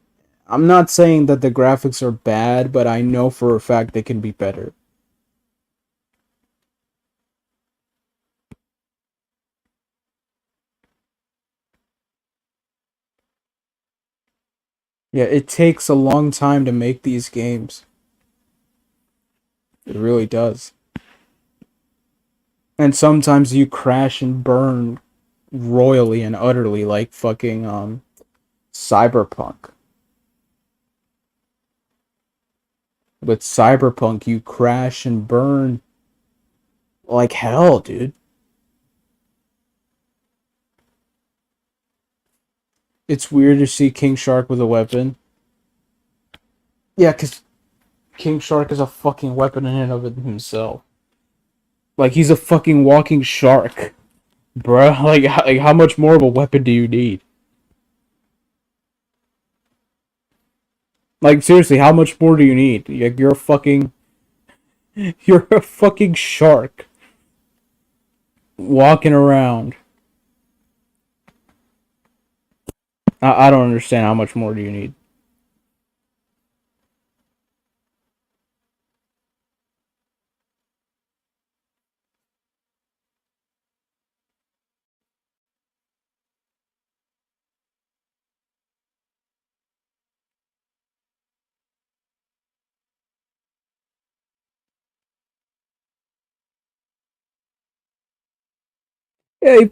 I'm not saying that the graphics are bad, but I know for a fact they can be better. Yeah, it takes a long time to make these games. It really does. And sometimes you crash and burn royally and utterly like fucking Cyberpunk. With Cyberpunk you crash and burn like hell, dude. It's weird to see King Shark with a weapon. Yeah, cuz King Shark is a fucking weapon in and of himself. Like he's a fucking walking shark. Bruh, like how much more of a weapon do you need? Like seriously, how much more do you need? You're a fucking you're a fucking shark walking around. I don't understand how much more do you need. Yeah, he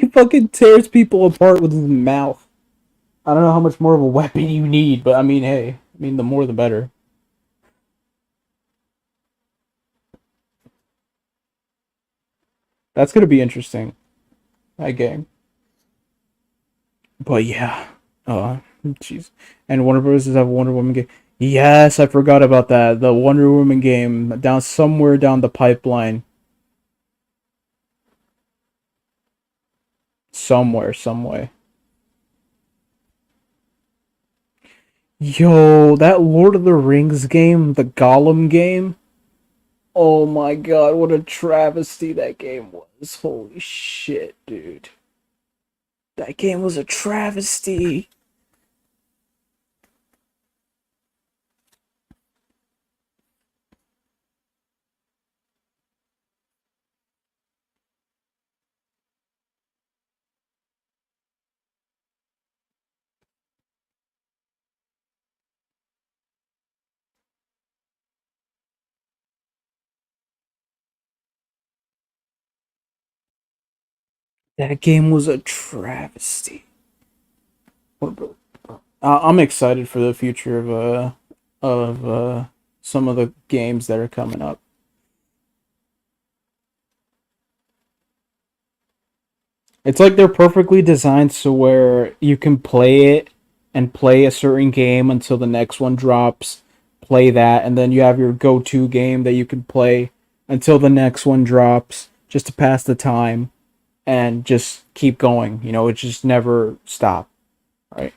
fucking tears people apart with his mouth. I don't know how much more of a weapon you need, but I mean, hey, the more the better. That's gonna be interesting. That game. But yeah, jeez. And Warner Bros. Does have a Wonder Woman game. Yes, I forgot about that. The Wonder Woman game down somewhere down the pipeline. Somewhere, some way. Yo, that Lord of the Rings game, the Gollum game. Oh my god, what a travesty that game was. Holy shit, dude. That game was a travesty. That game was a travesty. I'm excited for the future of some of the games that are coming up. It's like they're perfectly designed so where you can play it and play a certain game until the next one drops, play that, and then you have your go-to game that you can play until the next one drops just to pass the time and just keep going. It just never stop, right?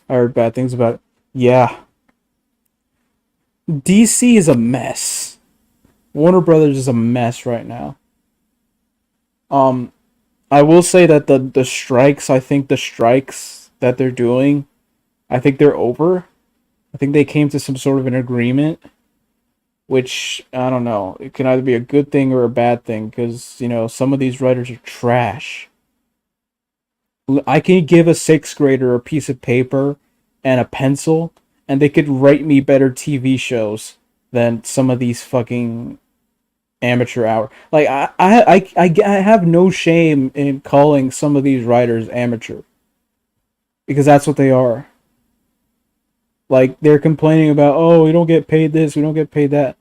I heard bad things about it. Yeah. DC is a mess. Warner Brothers is a mess right now. Um, I will say that the strikes, I think the strikes that they're doing, I think they're over. I think they came to some sort of an agreement, which I don't know. It can either be a good thing or a bad thing because some of these writers are trash. I can give a sixth grader a piece of paper and a pencil, and they could write me better TV shows than some of these fucking amateur hour. Like I have no shame in calling some of these writers amateur because that's what they are. Like they're complaining about, oh, we don't get paid this, we don't get paid that.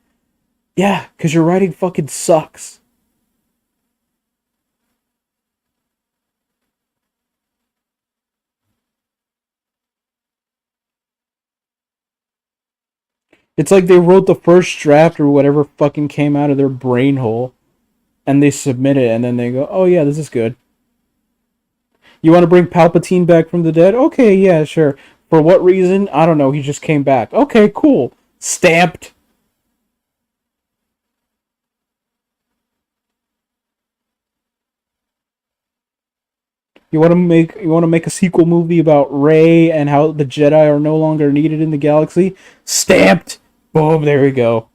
Yeah, because your writing fucking sucks. It's like they wrote the first draft or whatever fucking came out of their brain hole, and they submit it, and then they go, "Oh yeah, this is good." You want to bring Palpatine back from the dead? Okay, yeah, sure. For what reason? I don't know. He just came back. Okay, cool. Stamped. You want to make a sequel movie about Rey and how the Jedi are no longer needed in the galaxy? Stamped. Boom, there we go.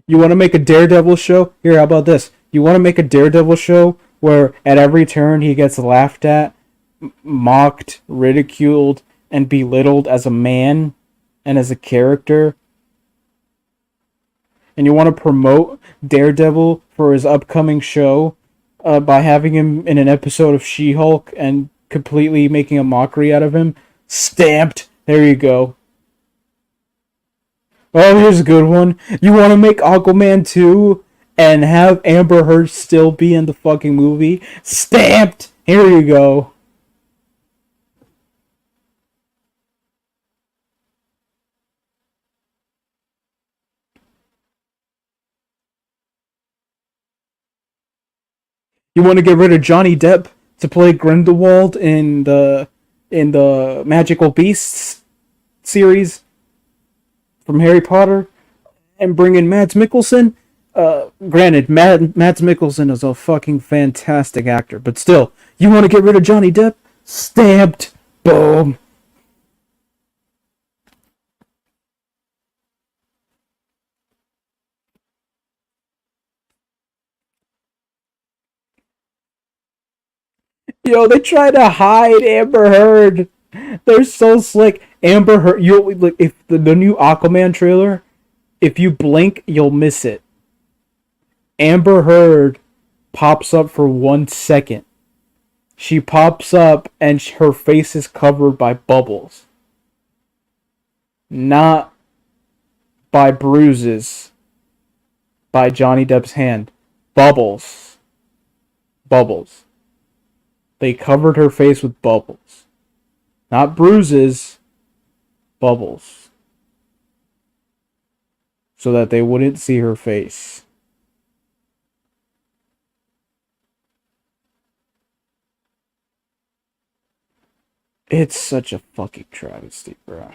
You want to make a Daredevil show? Here, how about this? You want to make a Daredevil show where at every turn he gets laughed at, mocked, ridiculed, and belittled as a man and as a character? And you want to promote Daredevil for his upcoming show by having him in an episode of She-Hulk and completely making a mockery out of him? Stamped. There you go. Oh, here's a good one. You want to make Aquaman 2 and have Amber Heard still be in the fucking movie? Stamped. Here you go. You want to get rid of Johnny Depp to play Grindelwald in the Magical Beasts series from Harry Potter and bring in Mads Mikkelsen? Granted, Mads Mikkelsen is a fucking fantastic actor, but still, you want to get rid of Johnny Depp? Stamped. Boom. Yo, they try to hide Amber Heard. They're so slick. Amber Heard. You like if the new Aquaman trailer, if you blink, you'll miss it. Amber Heard pops up for 1 second. She pops up and her face is covered by bubbles, not by bruises by Johnny Depp's hand. Bubbles. Bubbles. They covered her face with bubbles. Not bruises, bubbles. So that they wouldn't see her face. It's such a fucking travesty, bro.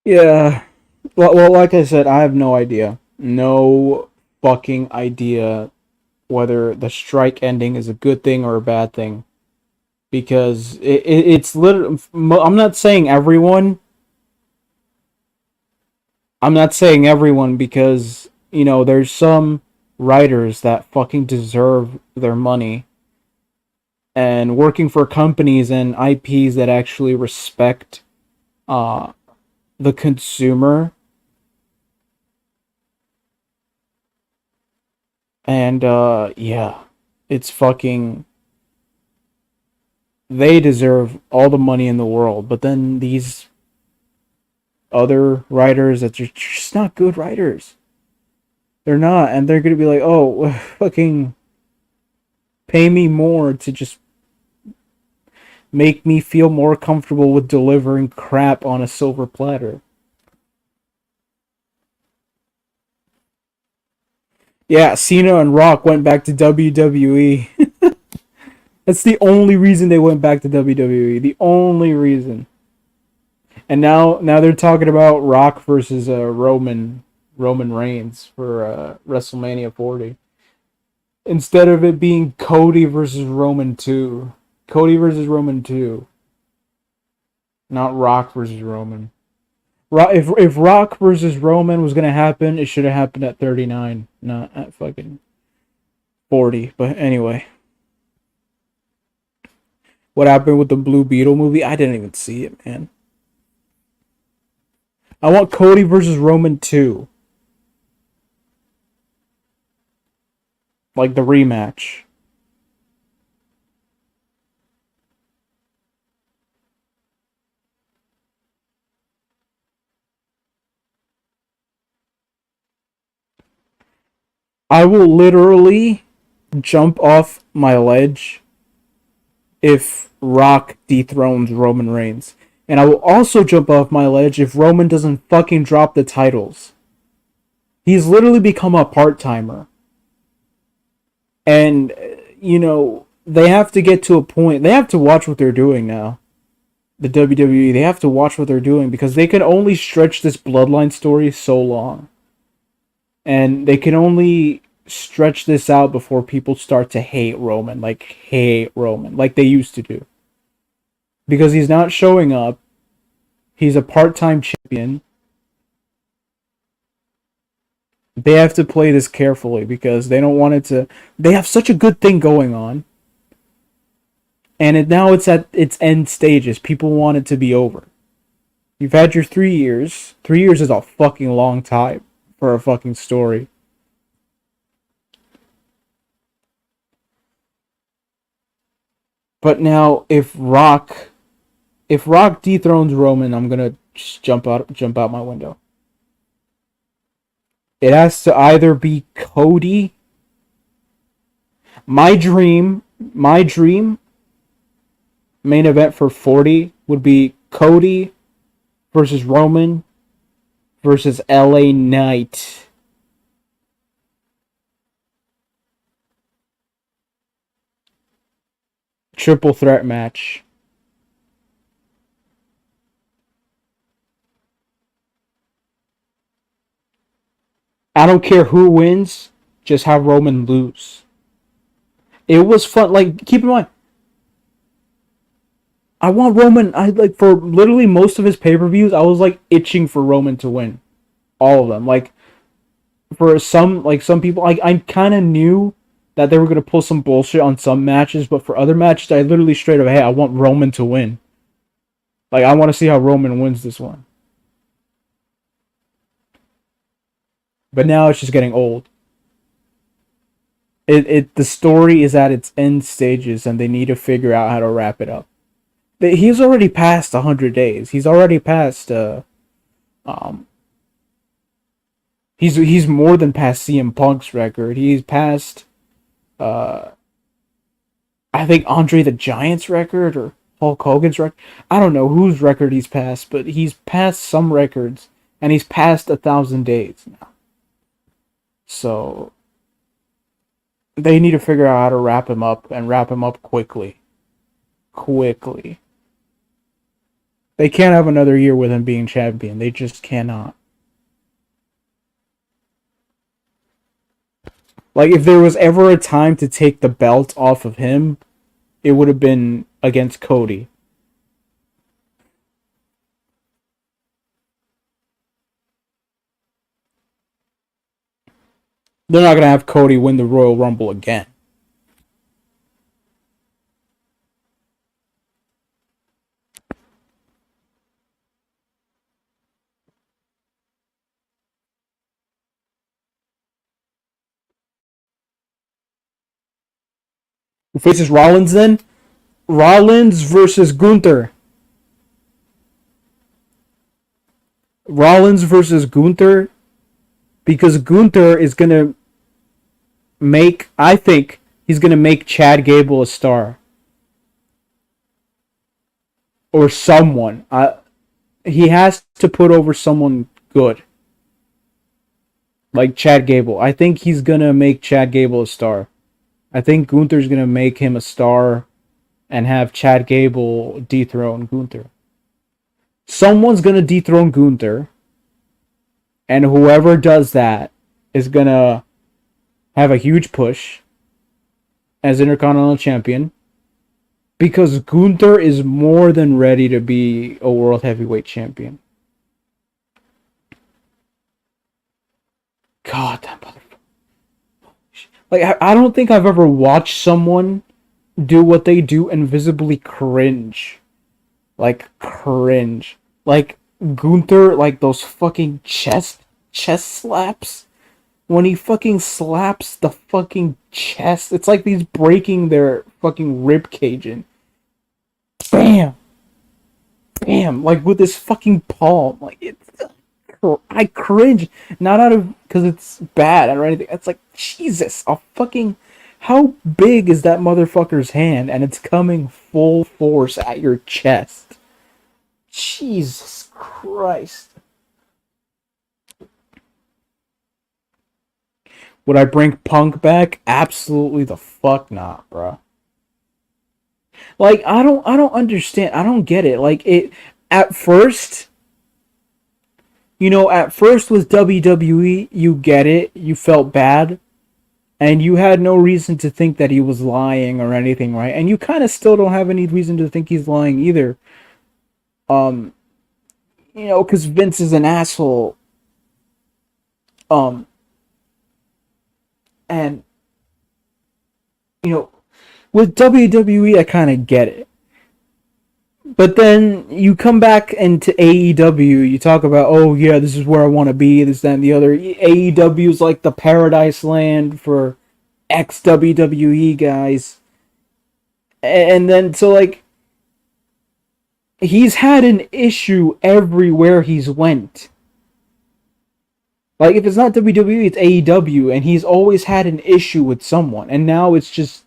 Yeah. Well, like I said, I have no idea. No fucking idea whether the strike ending is a good thing or a bad thing. Because it's literally. I'm not saying everyone. I'm not saying everyone because, there's some writers that fucking deserve their money. And working for companies and IPs that actually respect uh, the consumer. And yeah, it's fucking. They deserve all the money in the world, but then these other writers that are just not good writers. They're not, and they're gonna be like, oh, fucking pay me more to just make me feel more comfortable with delivering crap on a silver platter. Yeah, Cena and Rock went back to WWE. That's the only reason they went back to WWE. The only reason. And now they're talking about Rock versus Roman Reigns for WrestleMania 40. Instead of it being Cody versus Roman 2. Cody versus Roman 2. Not Rock versus Roman. If Rock versus Roman was gonna happen, it should have happened at 39, not at fucking 40. But anyway, what happened with the Blue Beetle movie? I didn't even see it, man. I want Cody versus Roman 2. Like the rematch. I will literally jump off my ledge if Rock dethrones Roman Reigns. And I will also jump off my ledge if Roman doesn't fucking drop the titles. He's literally become a part-timer. And, they have to get to a point. They have to watch what they're doing now. The WWE, they have to watch what they're doing because they can only stretch this bloodline story so long. And they can only stretch this out before people start to hate Roman, like they used to do. Because he's not showing up. He's a part-time champion. They have to play this carefully because they don't want it to... They have such a good thing going on. And now it's at its end stages. People want it to be over. You've had your 3 years. 3 years is a fucking long time for a fucking story. But now, if Rock dethrones Roman, I'm gonna just jump out my window. It has to either be Cody. My dream main event for 40 would be Cody versus Roman versus LA Knight. Triple threat match. I don't care who wins, just have Roman lose. It was fun. Like, keep in mind, I want Roman. For literally most of his pay-per-views, I was like itching for Roman to win, all of them. Like, for some people, I kind of knew that they were gonna pull some bullshit on some matches, but for other matches, I literally straight up, hey, I want Roman to win. Like, I want to see how Roman wins this one. But now it's just getting old. The story is at its end stages, and they need to figure out how to wrap it up. He's already passed 100 days. He's already passed. He's more than past CM Punk's record. He's passed. I think Andre the Giant's record or Hulk Hogan's record. I don't know whose record he's passed, but he's passed some records, and he's passed 1,000 days now. So they need to figure out how to wrap him up and wrap him up quickly. Quickly. They can't have another year with him being champion. They just cannot. Like, if there was ever a time to take the belt off of him, it would have been against Cody. They're not going to have Cody win the Royal Rumble again. Who faces Rollins then? Rollins versus Gunther. Rollins versus Gunther. Because Gunther is going to I think he's going to make Chad Gable a star. Or someone. He has to put over someone good. Like Chad Gable. I think he's going to make Chad Gable a star. I think Gunther's going to make him a star and have Chad Gable dethrone Gunther. Someone's going to dethrone Gunther. And whoever does that is going to have a huge push as Intercontinental Champion. Because Gunther is more than ready to be a World Heavyweight Champion. God, that motherfucker. Like, I don't think I've ever watched someone do what they do and visibly cringe. Like, cringe. Like, Gunther, like those fucking chest slaps. When he fucking slaps the fucking chest, it's like he's breaking their fucking rib cage and bam, bam, like with his fucking palm. Like it's, I cringe, not out of because it's bad or anything. It's like Jesus, a fucking. How big is that motherfucker's hand, and it's coming full force at your chest? Jesus Christ. Would I bring Punk back? Absolutely the fuck not, bro. Like I don't understand. I don't get it. Like it at first, at first with WWE, you get it. You felt bad and you had no reason to think that he was lying or anything, right? And you kind of still don't have any reason to think he's lying either. Um, cuz Vince is an asshole. Um, and you know, with WWE I kind of get it. But then you come back into AEW, you talk about, oh yeah, this is where I want to be, this, that, and the other. AEW is like the paradise land for ex WWE guys. And then, so like, he's had an issue everywhere he's went. Like, if it's not WWE, it's AEW, and he's always had an issue with someone. And now it's just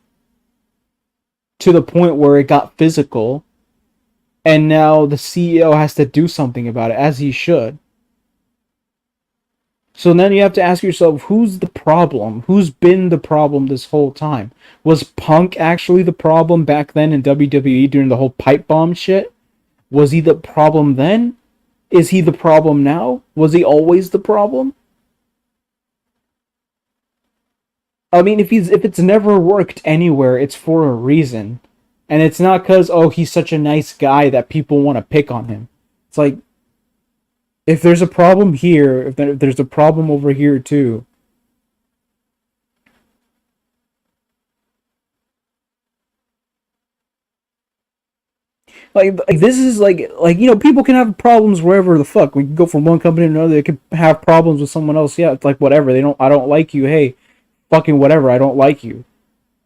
to the point where it got physical. And now the CEO has to do something about it, as he should. So then you have to ask yourself, who's the problem? Who's been the problem this whole time? Was Punk actually the problem back then in WWE during the whole pipe bomb shit? Was he the problem then? Is he the problem now? Was he always the problem? I mean, if it's never worked anywhere, it's for a reason. And it's not because, oh, he's such a nice guy that people want to pick on him. It's like, if there's a problem here, if there's a problem over here too. Like this is like people can have problems wherever the fuck. We can go from one company to another. They can have problems with someone else. Yeah, it's like whatever. I don't like you. Hey, fucking whatever. I don't like you.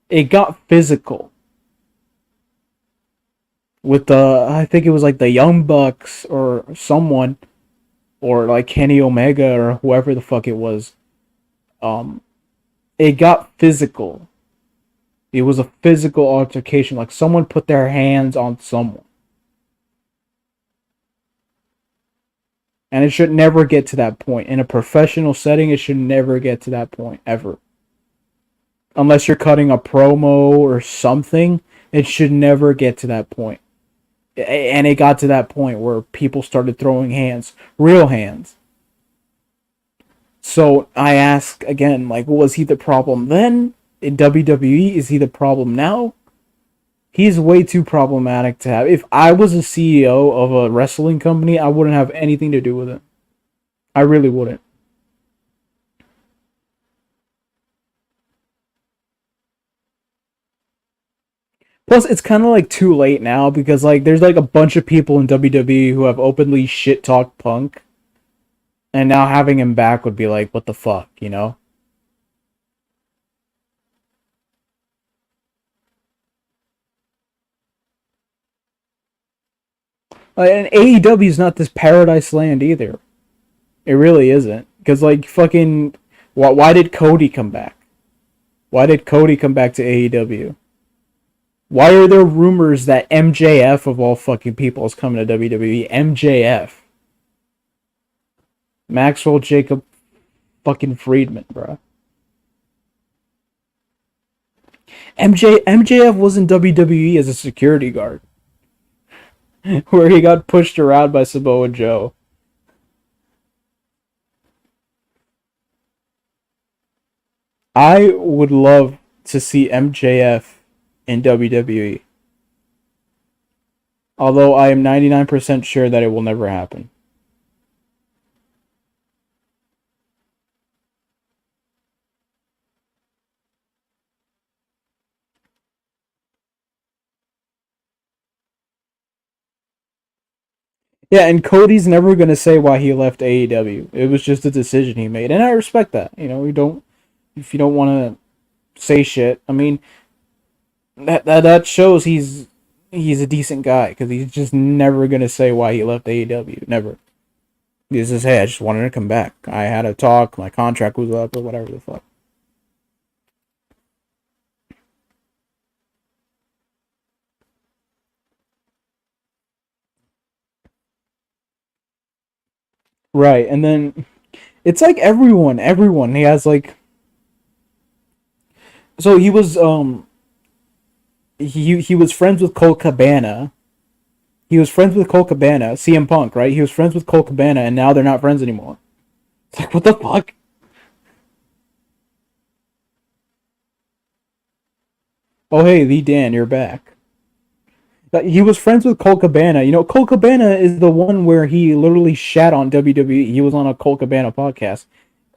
It got physical with I think it was like the Young Bucks or someone, or like Kenny Omega or whoever the fuck it was. Um, it got physical. It was a physical altercation. Like someone put their hands on someone. And it should never get to that point. In a professional setting, it should never get to that point, ever. Unless you're cutting a promo or something, it should never get to that point. And it got to that point where people started throwing hands, real hands. So I ask again, like, was he the problem then in WWE? Is he the problem now? He's way too problematic to have. If I was a CEO of a wrestling company, I wouldn't have anything to do with it. I really wouldn't. Plus, it's kind of like too late now because like there's like a bunch of people in WWE who have openly shit talked Punk, and now having him back would be like, what the fuck, you know? And AEW is not this paradise land either. It really isn't. Because like fucking, why did Cody come back? Why did Cody come back to AEW? Why are there rumors that MJF of all fucking people is coming to WWE? MJF, Maxwell Jacob fucking Friedman, bro. MJF was in WWE as a security guard, where he got pushed around by Samoa Joe. I would love to see MJF in WWE, although I am 99% sure that it will never happen. Yeah, and Cody's never gonna say why he left AEW. It was just a decision he made, and I respect that. You know, you don't if you don't want to say shit. I mean, that shows he's a decent guy because he's just never gonna say why he left AEW. Never. He says, "Hey, I just wanted to come back. I had a talk. My contract was up, or whatever the fuck." Right, and then it's like everyone. He has like so he was friends with Cole Cabana. He was friends with Cole Cabana, CM Punk, right? He was friends with Cole Cabana, and now they're not friends anymore. It's like, what the fuck? Oh, hey, Lee Dan, you're back. He was friends with Cole Cabana. You know, Cole Cabana is the one where he literally shat on WWE. He was on a Cole Cabana podcast.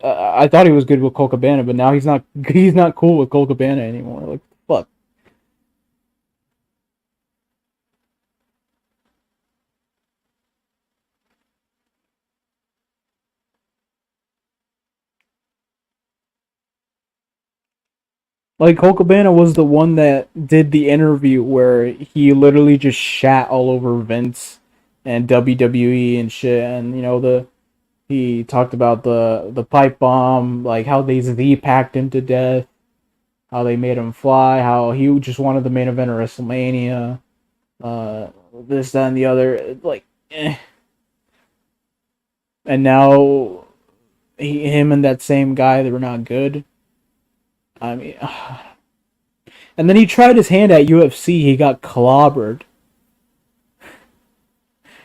I thought he was good with Cole Cabana, but now he's not. He's not cool with Cole Cabana anymore. Like, fuck. Like Cole Cabana was the one that did the interview where he literally just shat all over Vince and WWE and shit, and you know he talked about the pipe bomb, like how they Z packed him to death, how they made him fly, how he just wanted the main event of WrestleMania, this, that, and the other. Like, and now him and that same guy, they were not good. I mean, and then he tried his hand at UFC. He got clobbered.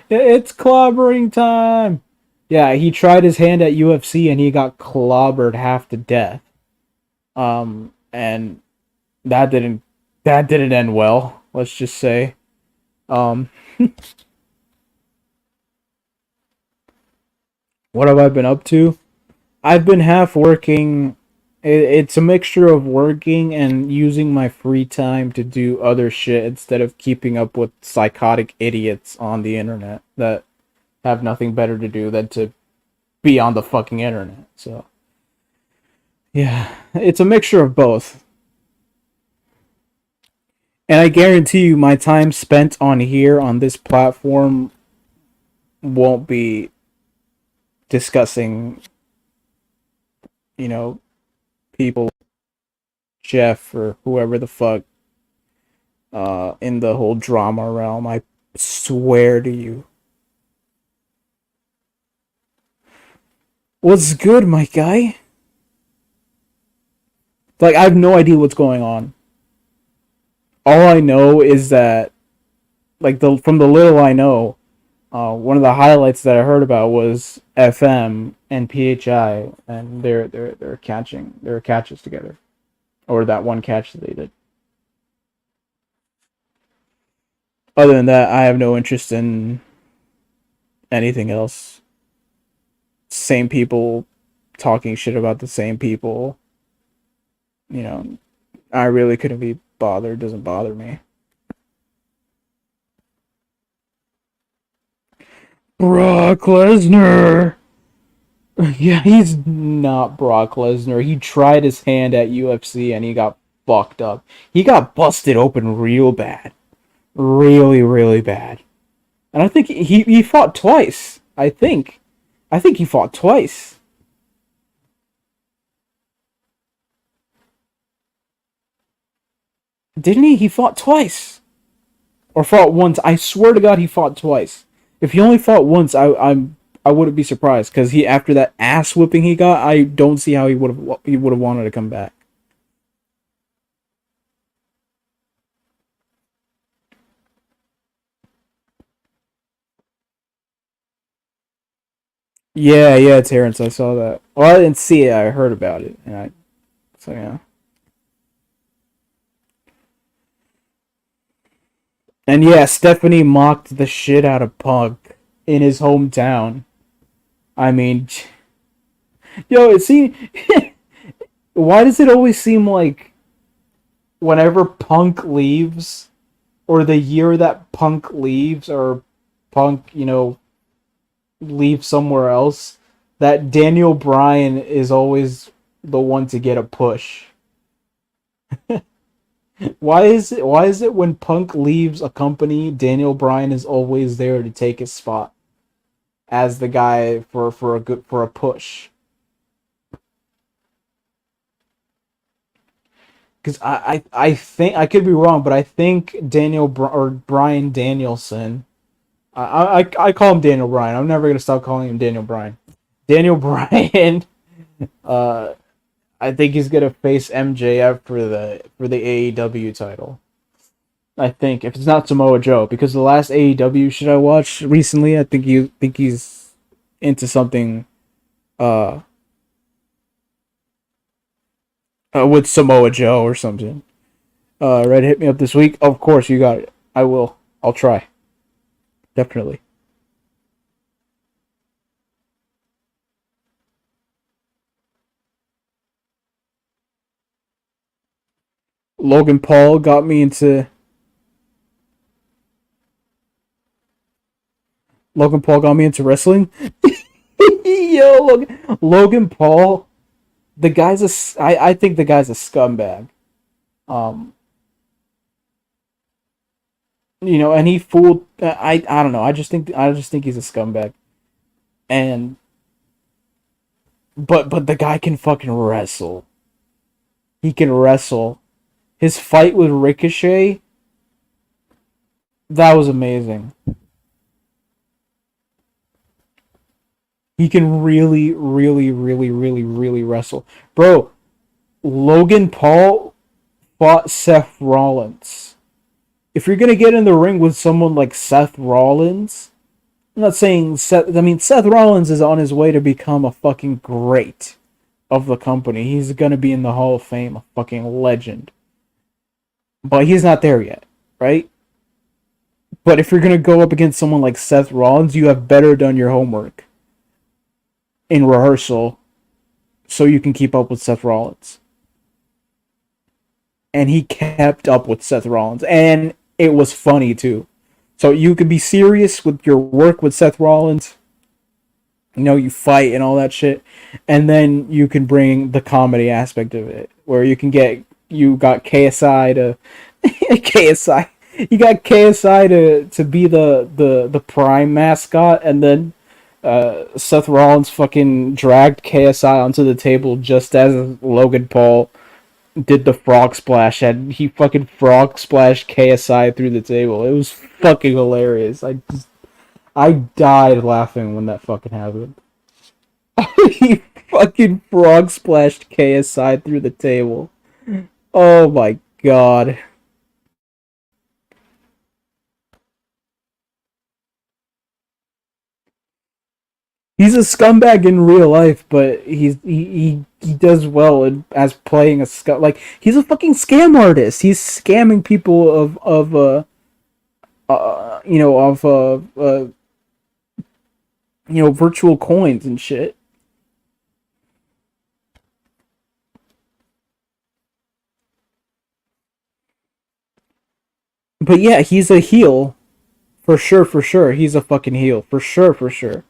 It's clobbering time. Yeah, he tried his hand at UFC and he got clobbered half to death. And that didn't end well. Let's just say. Um, what have I been up to? I've been half working. It's a mixture of working and using my free time to do other shit instead of keeping up with psychotic idiots on the internet that have nothing better to do than to be on the fucking internet. So, yeah, it's a mixture of both. And I guarantee you, my time spent on here on this platform won't be discussing, you know, people, Jeff or whoever the fuck, in the whole drama realm. I swear to you. What's good, my guy? Like, I have no idea what's going on. All I know is that, like, from the little I know, one of the highlights that I heard about was FM and PHI, and they're catching their catches together, or that one catch that they did. Other than that, I have no interest in anything else. Same people talking shit about the same people. You know, I really couldn't be bothered. It doesn't bother me. Brock Lesnar. Yeah, he's not Brock Lesnar. He tried his hand at UFC and he got fucked up. He got busted open real bad. Really, really bad. And I think he fought twice. I think he fought twice. Didn't he? He fought twice. Or fought once. I swear to God he fought twice. If he only fought once, I wouldn't be surprised because he after that ass whipping he got, I don't see how he would have wanted to come back. Yeah, yeah, Terrence, I saw that. Well, I didn't see it. I heard about it, and I so yeah. And yeah, Stephanie mocked the shit out of Punk in his hometown. I mean, yo, it seems. Why does it always seem like whenever Punk leaves, or the year that Punk leaves, or Punk, you know, leave somewhere else, that Daniel Bryan is always the one to get a push. Why is it when Punk leaves a company, Daniel Bryan is always there to take his spot as the guy for a push? Because I think I could be wrong, but I think or Bryan Danielson. I call him Daniel Bryan. I'm never gonna stop calling him Daniel Bryan. Daniel Bryan. Uh, I think he's gonna face MJF for the AEW title. I think if it's not Samoa Joe, because the last AEW shit I watched recently, I think he's into something uh, with Samoa Joe or something. Red, hit me up this week. Of course, you got it. I will. I'll try. Definitely. Logan Paul got me into wrestling. Yo, Logan Paul, the guy's I think the guy's a scumbag. Um, and he fooled. I don't know. I just think he's a scumbag. And but the guy can fucking wrestle. He can wrestle. His fight with Ricochet, that was amazing. He can really, really, really, really, really wrestle, bro. Logan Paul fought Seth Rollins. If you're gonna get in the ring with someone like Seth Rollins, I'm not saying Seth. I mean, Seth Rollins is on his way to become a fucking great of the company. He's gonna be in the Hall of Fame, a fucking legend. But he's not there yet, right? But if you're gonna go up against someone like Seth Rollins, you have better done your homework in rehearsal so you can keep up with Seth Rollins. And he kept up with Seth Rollins, and it was funny too. So you could be serious with your work with Seth Rollins, you fight and all that shit, and then you can bring the comedy aspect of it, where you got KSI to KSI, you got KSI to be the prime mascot, and then Seth Rollins fucking dragged KSI onto the table just as Logan Paul did the frog splash, and he fucking frog splashed KSI through the table. It was fucking hilarious. I died laughing when that fucking happened. He fucking frog splashed KSI through the table. Oh my god. He's a scumbag in real life, but he does well as playing a scum. Like, he's a fucking scam artist. He's scamming people of virtual coins and shit. But yeah, he's a heel for sure. For sure, he's a fucking heel for sure. For sure,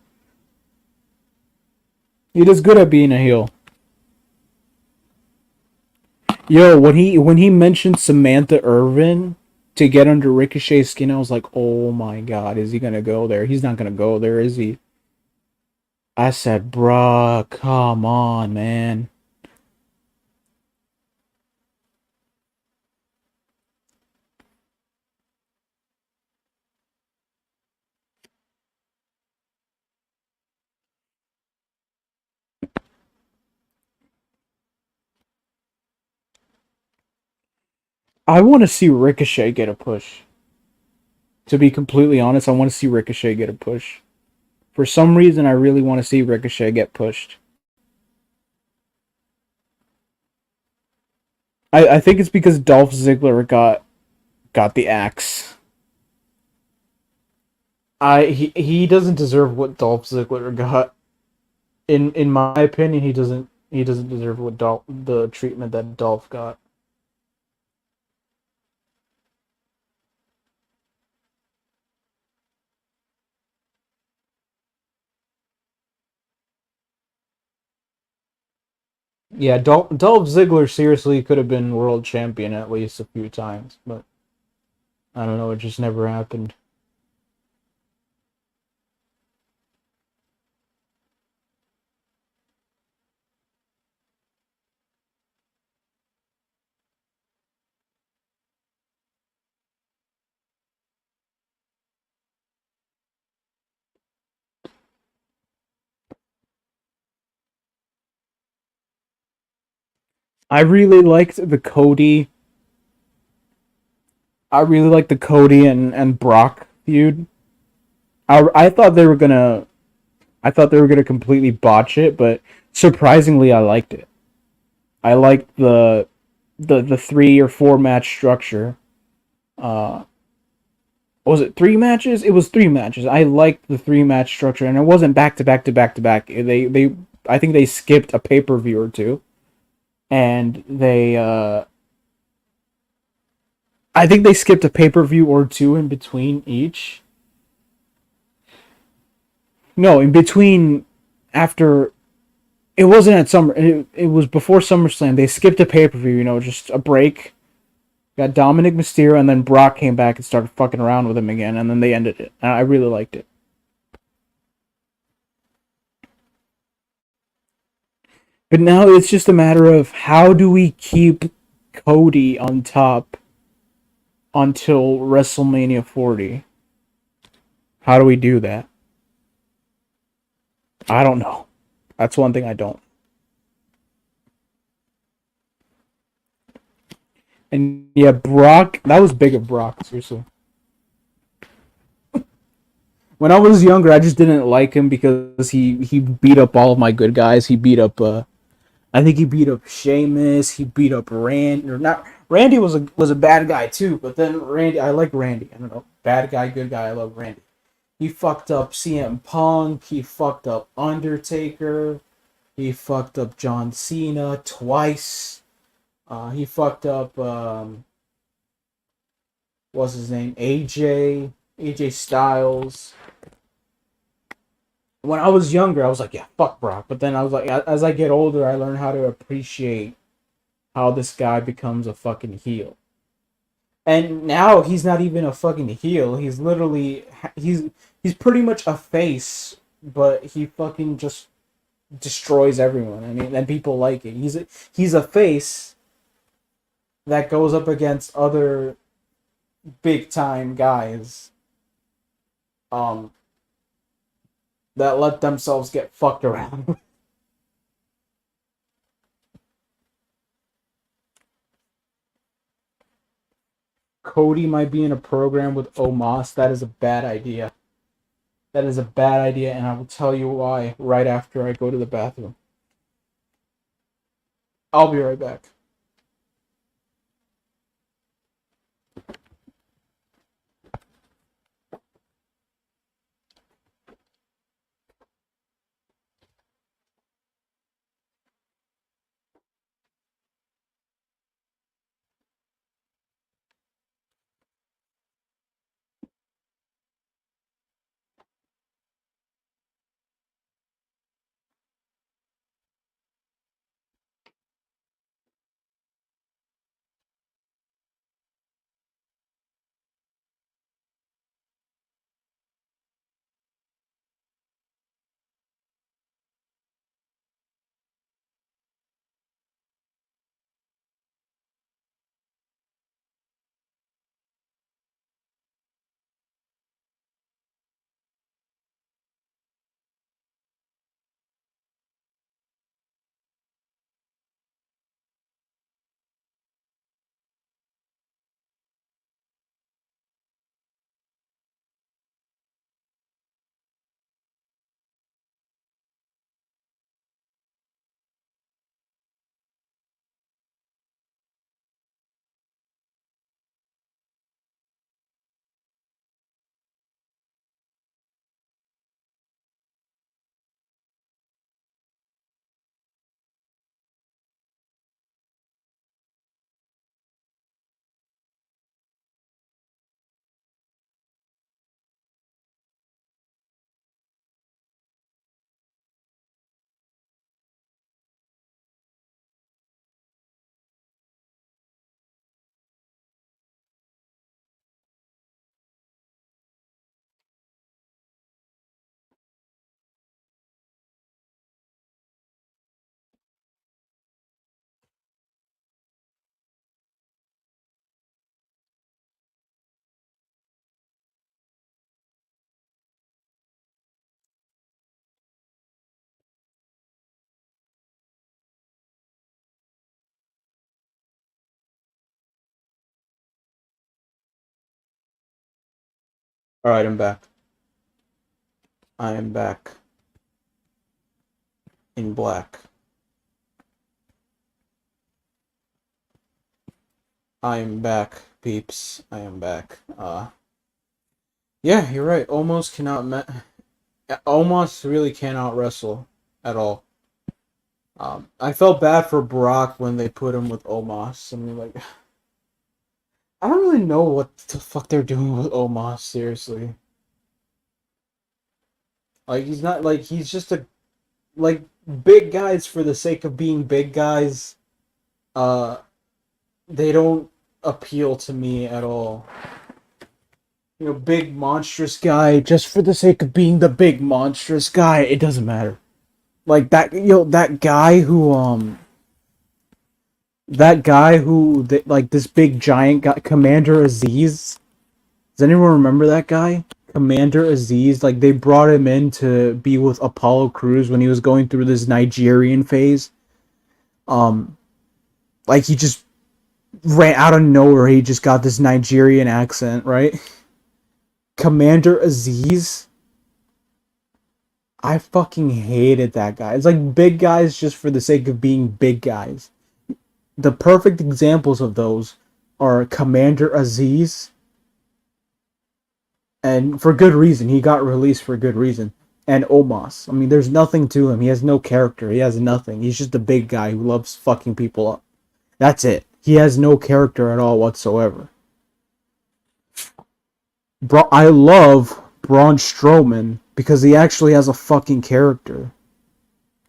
he does good at being a heel. Yo, when he mentioned Samantha Irvin to get under Ricochet's skin, I was like, oh my god, is he gonna go there? He's not gonna go there, is he? I said, bruh, come on, man. I want to see Ricochet get a push. To be completely honest, I want to see Ricochet get a push. For some reason, I really want to see Ricochet get pushed. I think it's because Dolph Ziggler got the axe. He doesn't deserve what Dolph Ziggler got. In my opinion, he doesn't deserve what the treatment that Dolph got. Yeah, Dolph Ziggler seriously could have been world champion at least a few times, but I don't know, it just never happened. I really liked the Cody. I really liked the Cody and Brock feud. I thought they were gonna completely botch it, but surprisingly, I liked it. I liked the 3 or 4 match structure. Uh, was it 3 matches? It was 3 matches. I liked the 3 match structure, and it wasn't back to back to back to back. They I think they skipped a pay-per-view or two, and they I think they skipped a pay-per-view or two in between each. No, in between after it wasn't at Summer. It was before SummerSlam. They skipped a pay per view. Just a break. Got Dominic Mysterio, and then Brock came back and started fucking around with him again, and then they ended it. And I really liked it. But now it's just a matter of how do we keep Cody on top until WrestleMania 40? How do we do that? I don't know. That's one thing I don't. And yeah, Brock, that was big of Brock, seriously. When I was younger, I just didn't like him because he beat up all of my good guys. He beat up I think he beat up Sheamus. He beat up Randy. Or not Randy was a bad guy too. But then Randy, I like Randy. I don't know, bad guy, good guy. I love Randy. He fucked up CM Punk. He fucked up Undertaker. He fucked up John Cena twice. He fucked up what's his name? AJ Styles. When I was younger, I was like, yeah, fuck Brock. But then I was like, as I get older, I learn how to appreciate how this guy becomes a fucking heel. And now he's not even a fucking heel. He's literally he's pretty much a face, but he fucking just destroys everyone. I mean, and people like it. He's a face that goes up against other big time guys um that let themselves get fucked around. Cody might be in a program with Omos. That is a bad idea. That is a bad idea, and I will tell you why right after I go to the bathroom. I'll be right back. All right, I'm back. I am back in black. I am back, peeps. I am back. Yeah, you're right. Almost really cannot wrestle at all. I felt bad for Brock when they put him with Omos. I mean, like, I don't really know what the fuck they're doing with Omos. Seriously, like he's just a like big guys for the sake of being big guys. Uh, they don't appeal to me at all. You know, big monstrous guy just for the sake of being the big monstrous guy. It doesn't matter. Like that, that guy who like this big giant guy, Commander Aziz. Does anyone remember that guy? Commander Aziz, like they brought him in to be with Apollo Crews when he was going through this Nigerian phase. Um, like he just ran out of nowhere. He just got this Nigerian accent, right? Commander Aziz. I fucking hated that guy. It's like big guys just for the sake of being big guys. The perfect examples of those are Commander Aziz, and for good reason. He got released for good reason. And Omos. I mean, there's nothing to him. He has no character. He has nothing. He's just a big guy who loves fucking people up. That's it. He has no character at all whatsoever. I love Braun Strowman because he actually has a fucking character.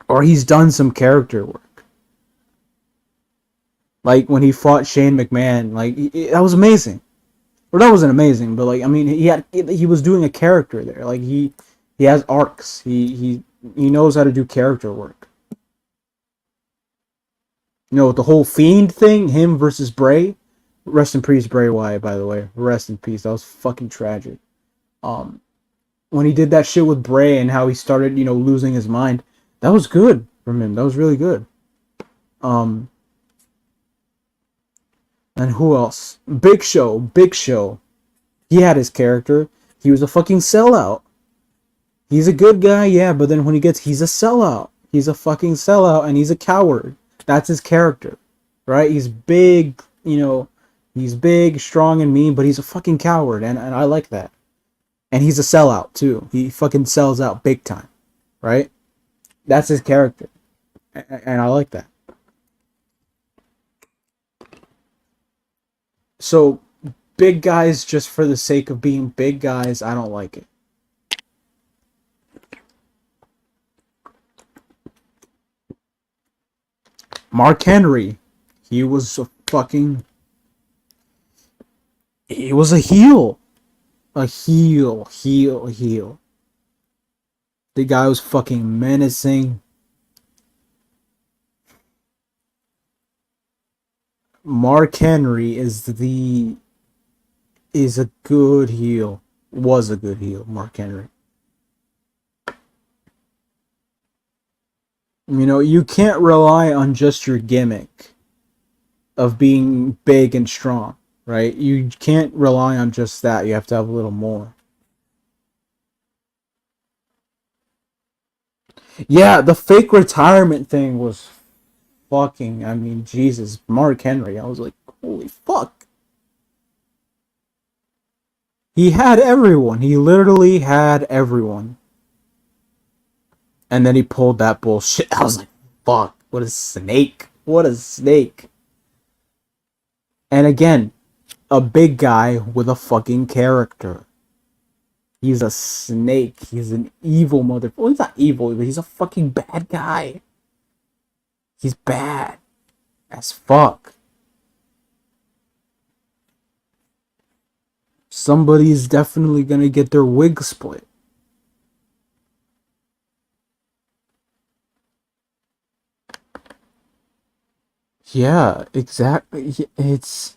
Or he's done some character work. Like when he fought Shane McMahon, like that was amazing. Or that wasn't amazing, but like I mean, he was doing a character there. Like he has arcs. He knows how to do character work. You know, the whole Fiend thing, him versus Bray. Rest in peace, Bray Wyatt. By the way, rest in peace. That was fucking tragic. Um, when he did that shit with Bray and how he started, losing his mind, that was good from him. That was really good. Um, and who else? Big Show. Big Show. He had his character. He was a fucking sellout. He's a good guy, yeah, but then when he's a sellout. He's a fucking sellout and he's a coward. That's his character, right? He's big, he's big, strong, and mean, but he's a fucking coward, and I like that. And he's a sellout, too. He fucking sells out big time, right? That's his character. And I like that. So, big guys just for the sake of being big guys, I don't like it. Mark Henry, he was a heel. A heel. The guy was fucking menacing. Mark Henry is a good heel. Was a good heel, Mark Henry. You can't rely on just your gimmick of being big and strong, right? You can't rely on just that. You have to have a little more. Yeah, the fake retirement thing was fucking, I mean, Jesus, Mark Henry. I was like, holy fuck. He had everyone. He literally had everyone. And then he pulled that bullshit. I was like, fuck, what a snake. What a snake. And again, a big guy with a fucking character. He's a snake. He's an evil motherfucker. Well, he's not evil, but he's a fucking bad guy. He's bad as fuck. Somebody's definitely gonna get their wig split. Yeah, exactly. It's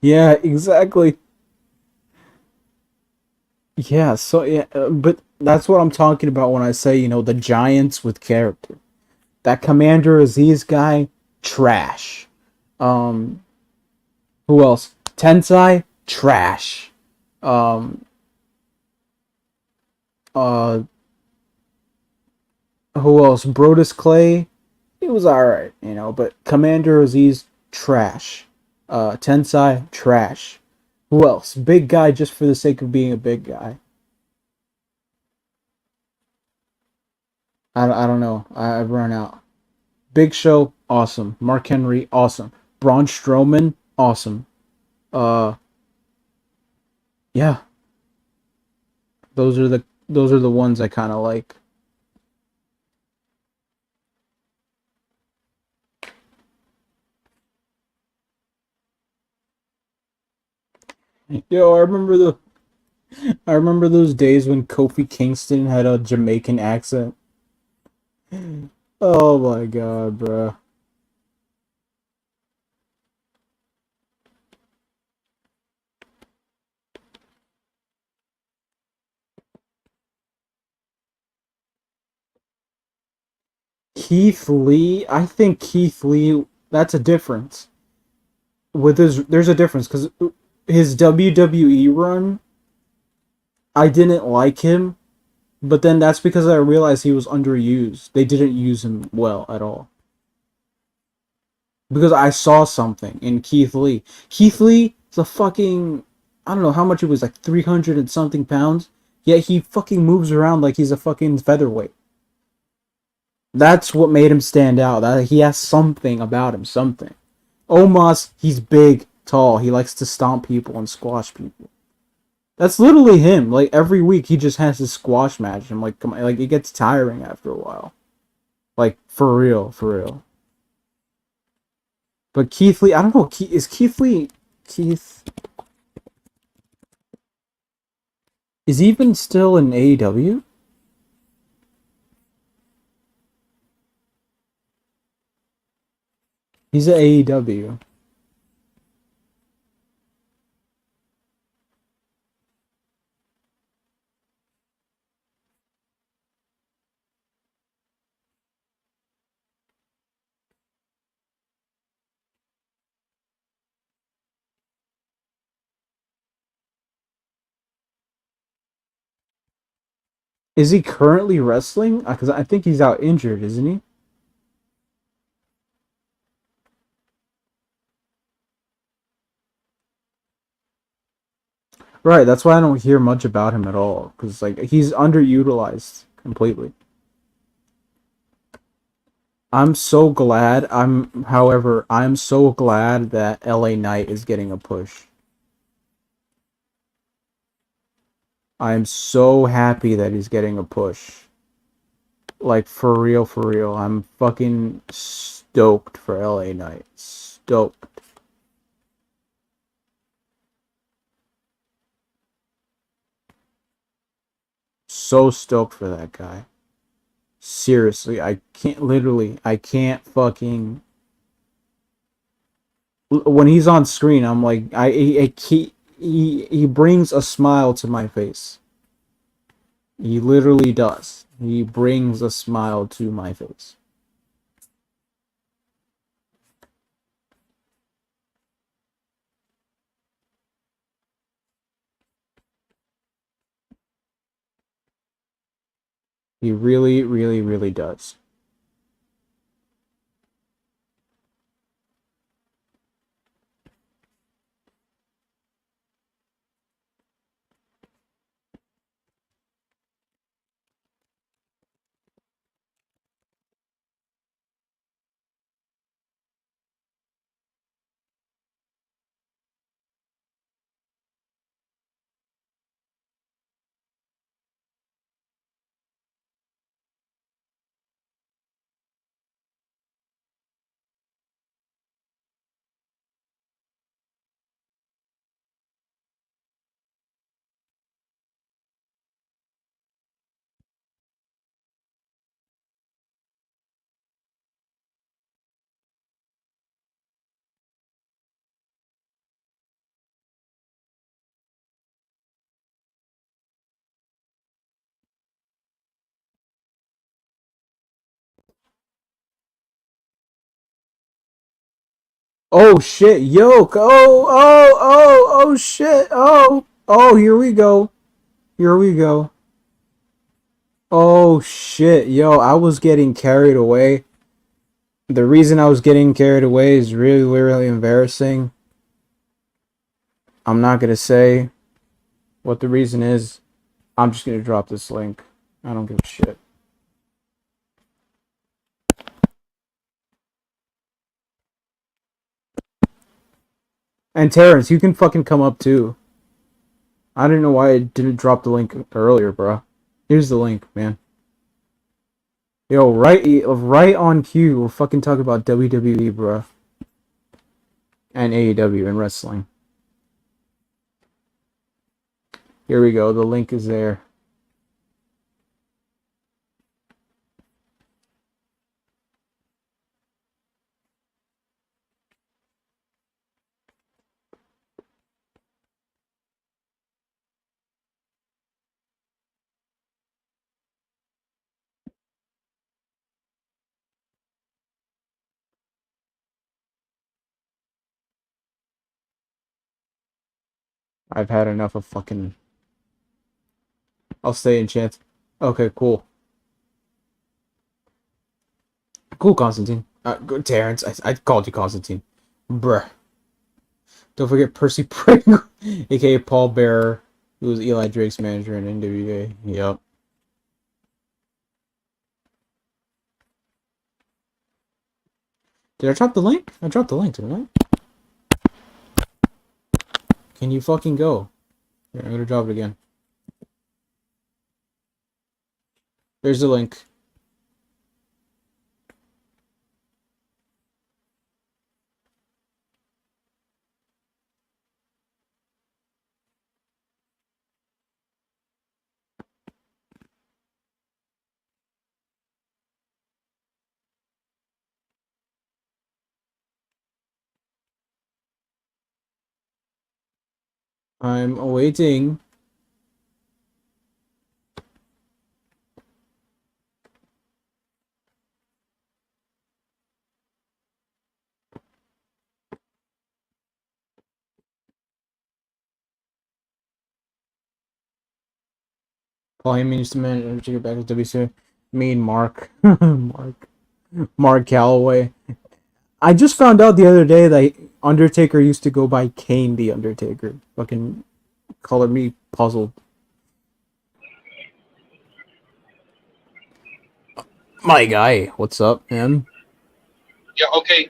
yeah, exactly. Yeah, so yeah, but that's what I'm talking about when I say, the Giants with character. That Commander Aziz guy, trash. Um, who else? Tensai, trash. Um, uh, who else? Brodus Clay, he was alright, but Commander Aziz, trash. Tensai, trash. Who else? Big guy just for the sake of being a big guy. I don't know. I've run out. Big Show, awesome. Mark Henry, awesome. Braun Strowman, awesome. Uh, yeah, those are the ones I kind of like. Yo, I remember those days when Kofi Kingston had a Jamaican accent. Oh my god, bro. Keith Lee, I think Keith Lee, that's a difference. There's a difference because his WWE run, I didn't like him, but then that's because I realized he was underused. They didn't use him well at all. Because I saw something in Keith Lee. Keith Lee is a fucking, I don't know how much it was, like 300 and something pounds. Yet he fucking moves around like he's a fucking featherweight. That's what made him stand out. That he has something about him, something. Omos, he's big, tall. He likes to stomp people and squash people. That's literally him. Like every week, he just has his squash match. I'm like, come on, like it gets tiring after a while. Like for real, for real. But Keith Lee, I don't know. Is Keith Lee? Keith is he even still in AEW? He's at AEW. Is he currently wrestling? Because I think he's out injured, isn't he? Right. That's why I don't hear much about him at all. Because like he's underutilized completely. However, I'm so glad that LA Knight is getting a push. I am so happy that he's getting a push. Like, for real, for real. I'm fucking stoked for LA Knight. Stoked. So stoked for that guy. Seriously, I can't fucking. When he's on screen, I'm like, he brings a smile to my face. He literally does. He brings a smile to my face. He really, really, really does. Oh shit, yo, oh shit, oh, here we go. Here we go. Oh shit, yo, I was getting carried away. The reason I was getting carried away is really, really embarrassing. I'm not gonna say what the reason is. I'm just gonna drop this link. I don't give a shit. And Terrence, you can fucking come up too. I don't know why I didn't drop the link earlier, bro. Here's the link, man. Yo, right on cue, we'll fucking talk about WWE, bro. And AEW and wrestling. Here we go, the link is there. I've had enough of fucking... I'll stay in chat. Okay, cool. Cool, Constantine. Good, Terrence. I called you Constantine. Bruh. Don't forget Percy Pringle, aka Paul Bearer, who was Eli Drake's manager in NWA. Yep. Did I drop the link? I dropped the link, didn't I? Can you fucking go? Here, I'm gonna drop it again. There's the link. I'm awaiting. Paul Heyman used to manage Undertaker back at WC. Me and Mark. Mark Calloway. I just found out the other day that Undertaker used to go by Kane the Undertaker. Fucking color me puzzled. My guy, what's up, man? Yeah, okay.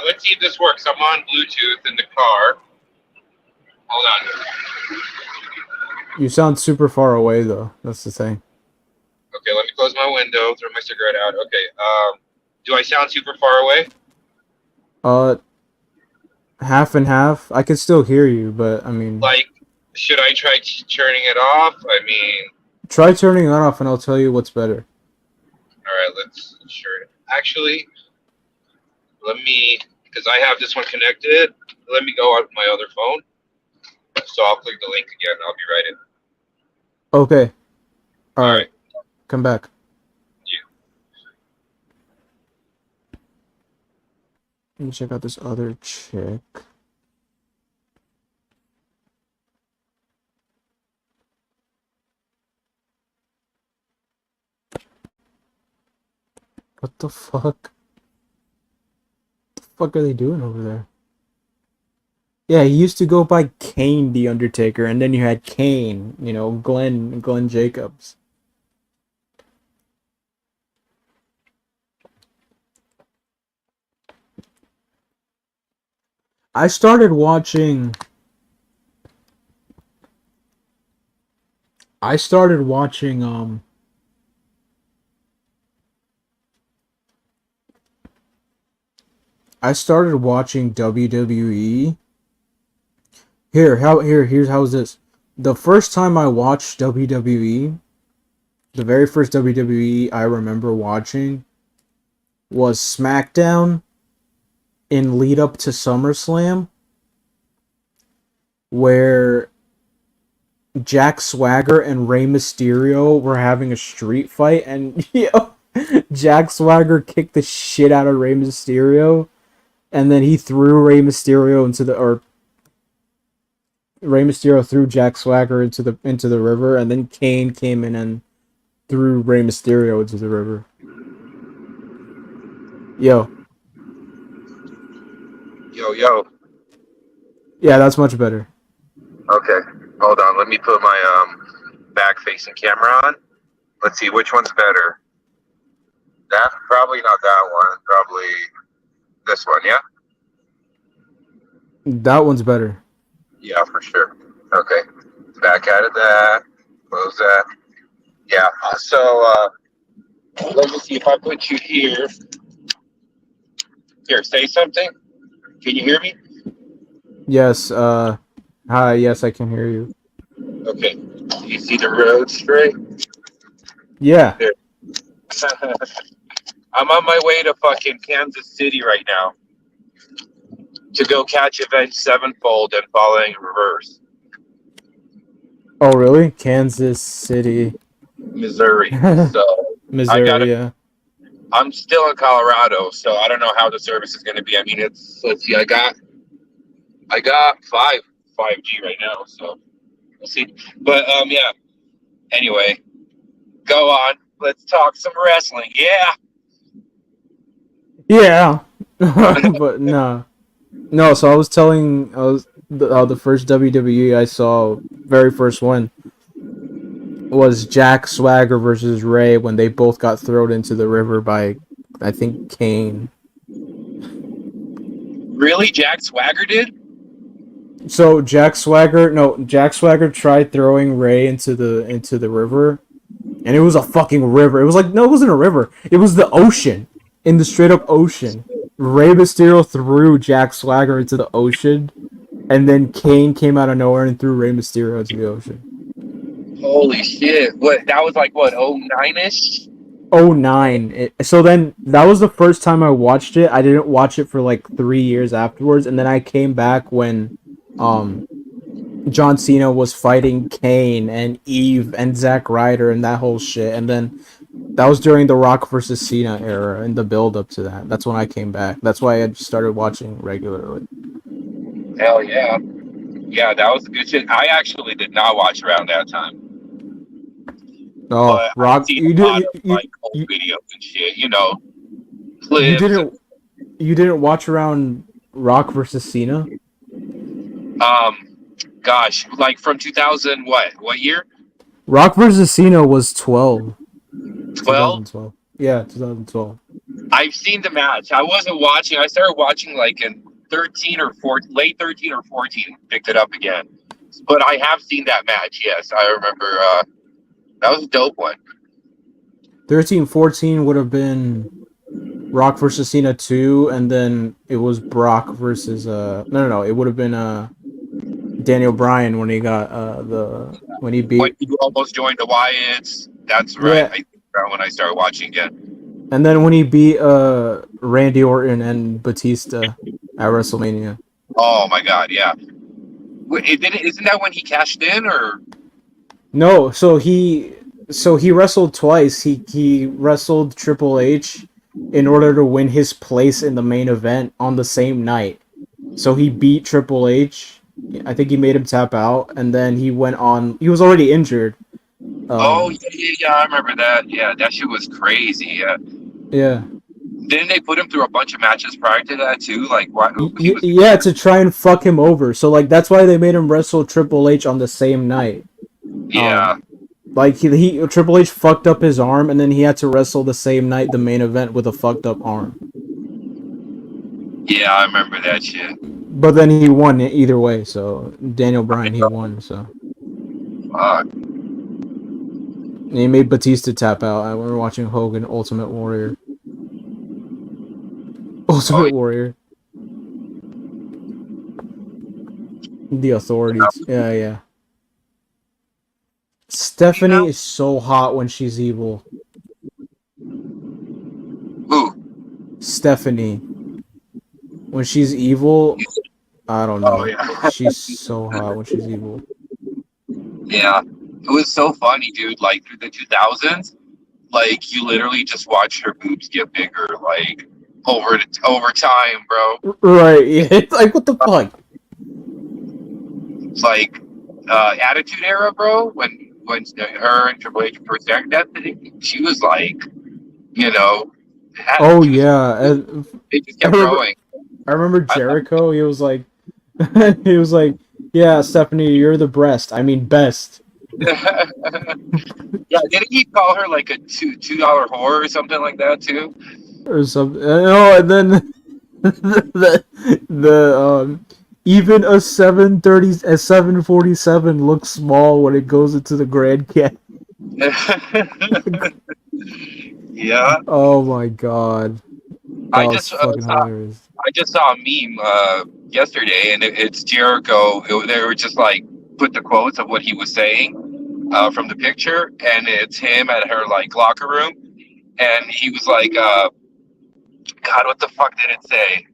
Let's see if this works. I'm on Bluetooth in the car. Hold on. You sound super far away, though. That's the thing. Okay, let me close my window, throw my cigarette out. Okay, do I sound super far away? Half and half. I can still hear you, but I mean... Like, should I try turning it off? I mean... Try turning that off and I'll tell you what's better. Alright, let's... Sure. Actually, let me... Because I have this one connected. Let me go on my other phone. So I'll click the link again. I'll be right in. Okay. Alright. Come back. Let me check out this other chick. What the fuck? What the fuck are they doing over there? Yeah, he used to go by Kane the Undertaker, and then you had Kane, you know, Glenn Jacobs. I started watching I started watching WWE. Here's how's this. The first time I watched WWE, the very first WWE I remember watching was SmackDown in lead up to SummerSlam, where Jack Swagger and Rey Mysterio were having a street fight, and Jack Swagger kicked the shit out of Rey Mysterio. and then he threw Rey Mysterio Rey Mysterio threw Jack Swagger into the river, and then Kane came in and threw Rey Mysterio into the river. Yo. Yo. Yeah, that's much better. Okay, hold on. Let me put my back-facing camera on. Let's see which one's better. That probably not that one. Probably this one. Yeah. That one's better. Yeah, for sure. Okay, back out of that. Close that. Yeah. So let me see if I put you here. Here, say something. Can you hear me? Yes. Hi. Yes, I can hear you. Okay. Do you see the road straight? Yeah. I'm on my way to fucking Kansas City right now to go catch Avenged Sevenfold and Falling in Reverse, Oh, really? Kansas City, Missouri. So Missouri. Yeah. I'm still in Colorado, so I don't know how the service is going to be. I mean, let's see. I got 5G right now, so we'll see. But yeah. Anyway, go on. Let's talk some wrestling. Yeah. Yeah. But no. No, so I was the first WWE I saw, very first one, was Jack Swagger versus Ray when they both got thrown into the river by, I think, Kane. Really? Jack Swagger did? So Jack Swagger tried throwing Ray into the river, and it was a fucking river. It was like, no, it wasn't a river. It was the ocean, in the straight up ocean. Rey Mysterio threw Jack Swagger into the ocean, and then Kane came out of nowhere and threw Rey Mysterio into the ocean. Holy shit. What, that was like, what, 09-ish? 09. So then, that was the first time I watched it. I didn't watch it for like 3 years afterwards, and then I came back when John Cena was fighting Kane and Eve and Zack Ryder and that whole shit, and then that was during the Rock versus Cena era and the build up to that. That's when I came back. That's why I started watching regularly. Hell yeah. Yeah, that was a good shit. I actually did not watch around that time. Oh, But Rock! I've seen You a lot did of like old videos and shit, you know. Clips. you didn't watch around Rock versus Cena? Gosh, like from 2000, what year? Rock versus Cena was 12. 12? 2012. Yeah, 2012. I've seen the match. I wasn't watching. I started watching like in 13 or 14, late 13 or 14, picked it up again. But I have seen that match, yes. I remember that was a dope one. 13-14 would have been Rock versus Cena 2, and then it was Brock versus no, it would have been Daniel Bryan when he got when he beat. When you almost joined the Wyatts, that's right. Yeah. I think that's when I started watching again. And then when he beat Randy Orton and Batista at WrestleMania. Oh my God, yeah. Isn't that when he cashed in, or? No, so he wrestled twice. He wrestled Triple H in order to win his place in the main event on the same night. So he beat Triple H. I think he made him tap out, and then he went on. He was already injured. Oh yeah, I remember that. Yeah, that shit was crazy. Yeah. Yeah. Didn't they put him through a bunch of matches prior to that too? Like what? Yeah, to try and fuck him over. So like that's why they made him wrestle Triple H on the same night. Yeah. Like he Triple H fucked up his arm, and then he had to wrestle the same night the main event with a fucked up arm. Yeah, I remember that shit. But then he won either way. So Daniel Bryan, he won. So. Fuck. And he made Batista tap out. We were watching Hogan Ultimate Warrior. Warrior. The Authorities. Yeah. Stephanie is so hot when she's evil. Who? Stephanie. When she's evil, I don't know. Oh, yeah. She's so hot when she's evil. Yeah. It was so funny, dude. Like through the 2000s, like you literally just watch her boobs get bigger, like over time, bro. Right? Yeah. It's like what the fuck? It's like Attitude Era, bro. When her and Triple H were saying that, she was like, you know, Oh she was, yeah. And they just I kept remember. growing. I remember I love Jericho. He was like, he was like, "Yeah, Stephanie, you're the breast. I mean, best." yeah, didn't he call her like a $2 whore or something like that too? Or something. Oh, and then the even a 730 a 747 looks small when it goes into the Grand Canyon. Yeah, Oh my god, that I was just fucking saw hilarious. I just saw a meme yesterday, and it's Jericho. They were just like put the quotes of what he was saying from the picture, and it's him at her like locker room, and he was like, "God, what the fuck did it say?"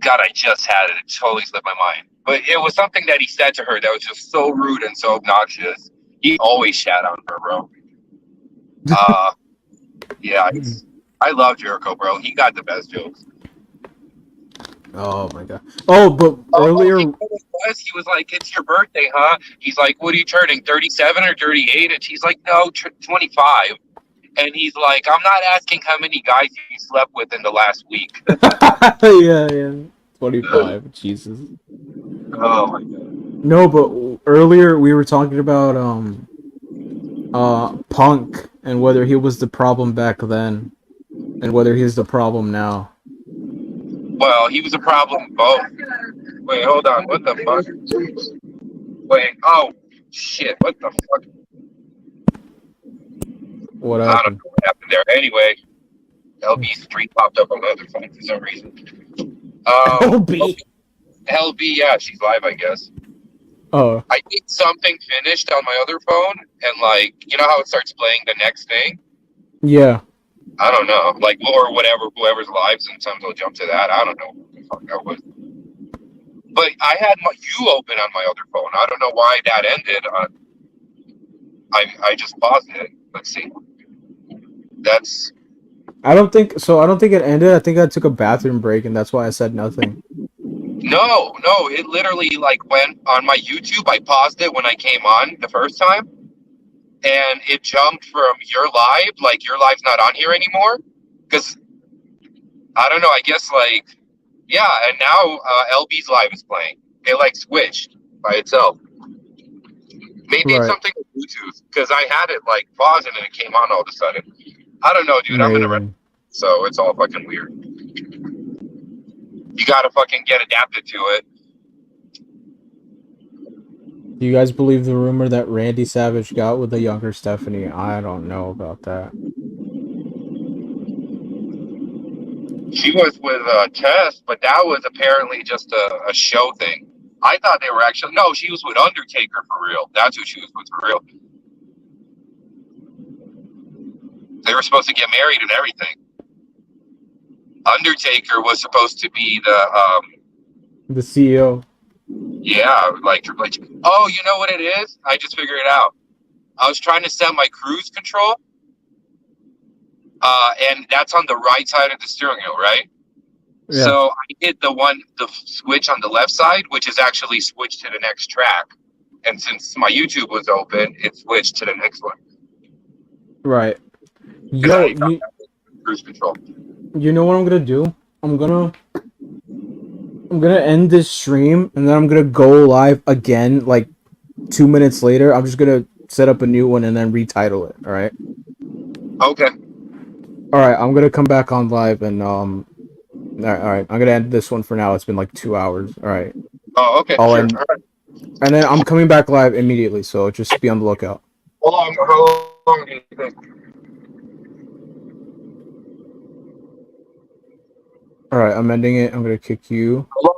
God, I just had it. It totally slipped my mind. But it was something that he said to her that was just so rude and so obnoxious. He always shat on her, bro. Yeah, I love Jericho, bro. He got the best jokes. Oh my god. Oh, but Oh, earlier, he was. He was like, "It's your birthday, huh?" He's like, "What are you turning? 37 or 38?" And she's like, "No, 25." And he's like, "I'm not asking how many guys you slept with in the last week." yeah, 25. Jesus. Oh my god. No, but earlier we were talking about Punk and whether he was the problem back then and whether he's the problem now. Well, he was a problem both. Wait, hold on. What the fuck? Wait. Oh, shit. What the fuck? What I don't happened? know what happened there. Anyway, LB Street popped up on my other phone for some reason. LB. LB, yeah, she's live, I guess. Oh, I need something finished on my other phone, and like, you know how it starts playing the next thing? yeah. I don't know, like, or whatever, whoever's live. Sometimes I'll jump to that. I don't know what the fuck that was. But I had you open on my other phone. I don't know why that ended. I just paused it. Let's see. That's I don't think so. I don't think it ended. I think I took a bathroom break, and that's why I said nothing. no. It literally like went on my YouTube. I paused it when I came on the first time, and it jumped from your live. Like your live's not on here anymore. Because I don't know. I guess like yeah. And now LB's live is playing. It like switched by itself. Maybe it's Right. something with Bluetooth because I had it like paused and then it came on all of a sudden. I don't know, dude. I'm in a Maybe. so it's all fucking weird. You gotta fucking get adapted to it. Do you guys believe the rumor that Randy Savage got with the younger Stephanie? I don't know about that. She was with Tess, but that was apparently just a show thing. I thought they were actually no. She was with Undertaker for real. That's who she was with for real. They were supposed to get married and everything. Undertaker was supposed to be The CEO. yeah, like Triple H. Oh, you know what it is? I just figured it out. I was trying to set my cruise control, and that's on the right side of the steering wheel, right? Yeah. So I hit the switch on the left side, which is actually switched to the next track. And since my YouTube was open, it switched to the next one. Right. 'Cause Yo, I got cruise control. you know what I'm gonna do? I'm gonna end this stream and then I'm gonna go live again like 2 minutes later. I'm just gonna set up a new one and then retitle it. All right. Okay. All right. I'm gonna come back on live and All right. I'm gonna end this one for now. It's been like 2 hours. All right. Oh, okay. I'll Sure. end, All right. and then I'm coming back live immediately. So just be on the lookout. How long do you think? All right. I'm ending it. I'm gonna kick you. How long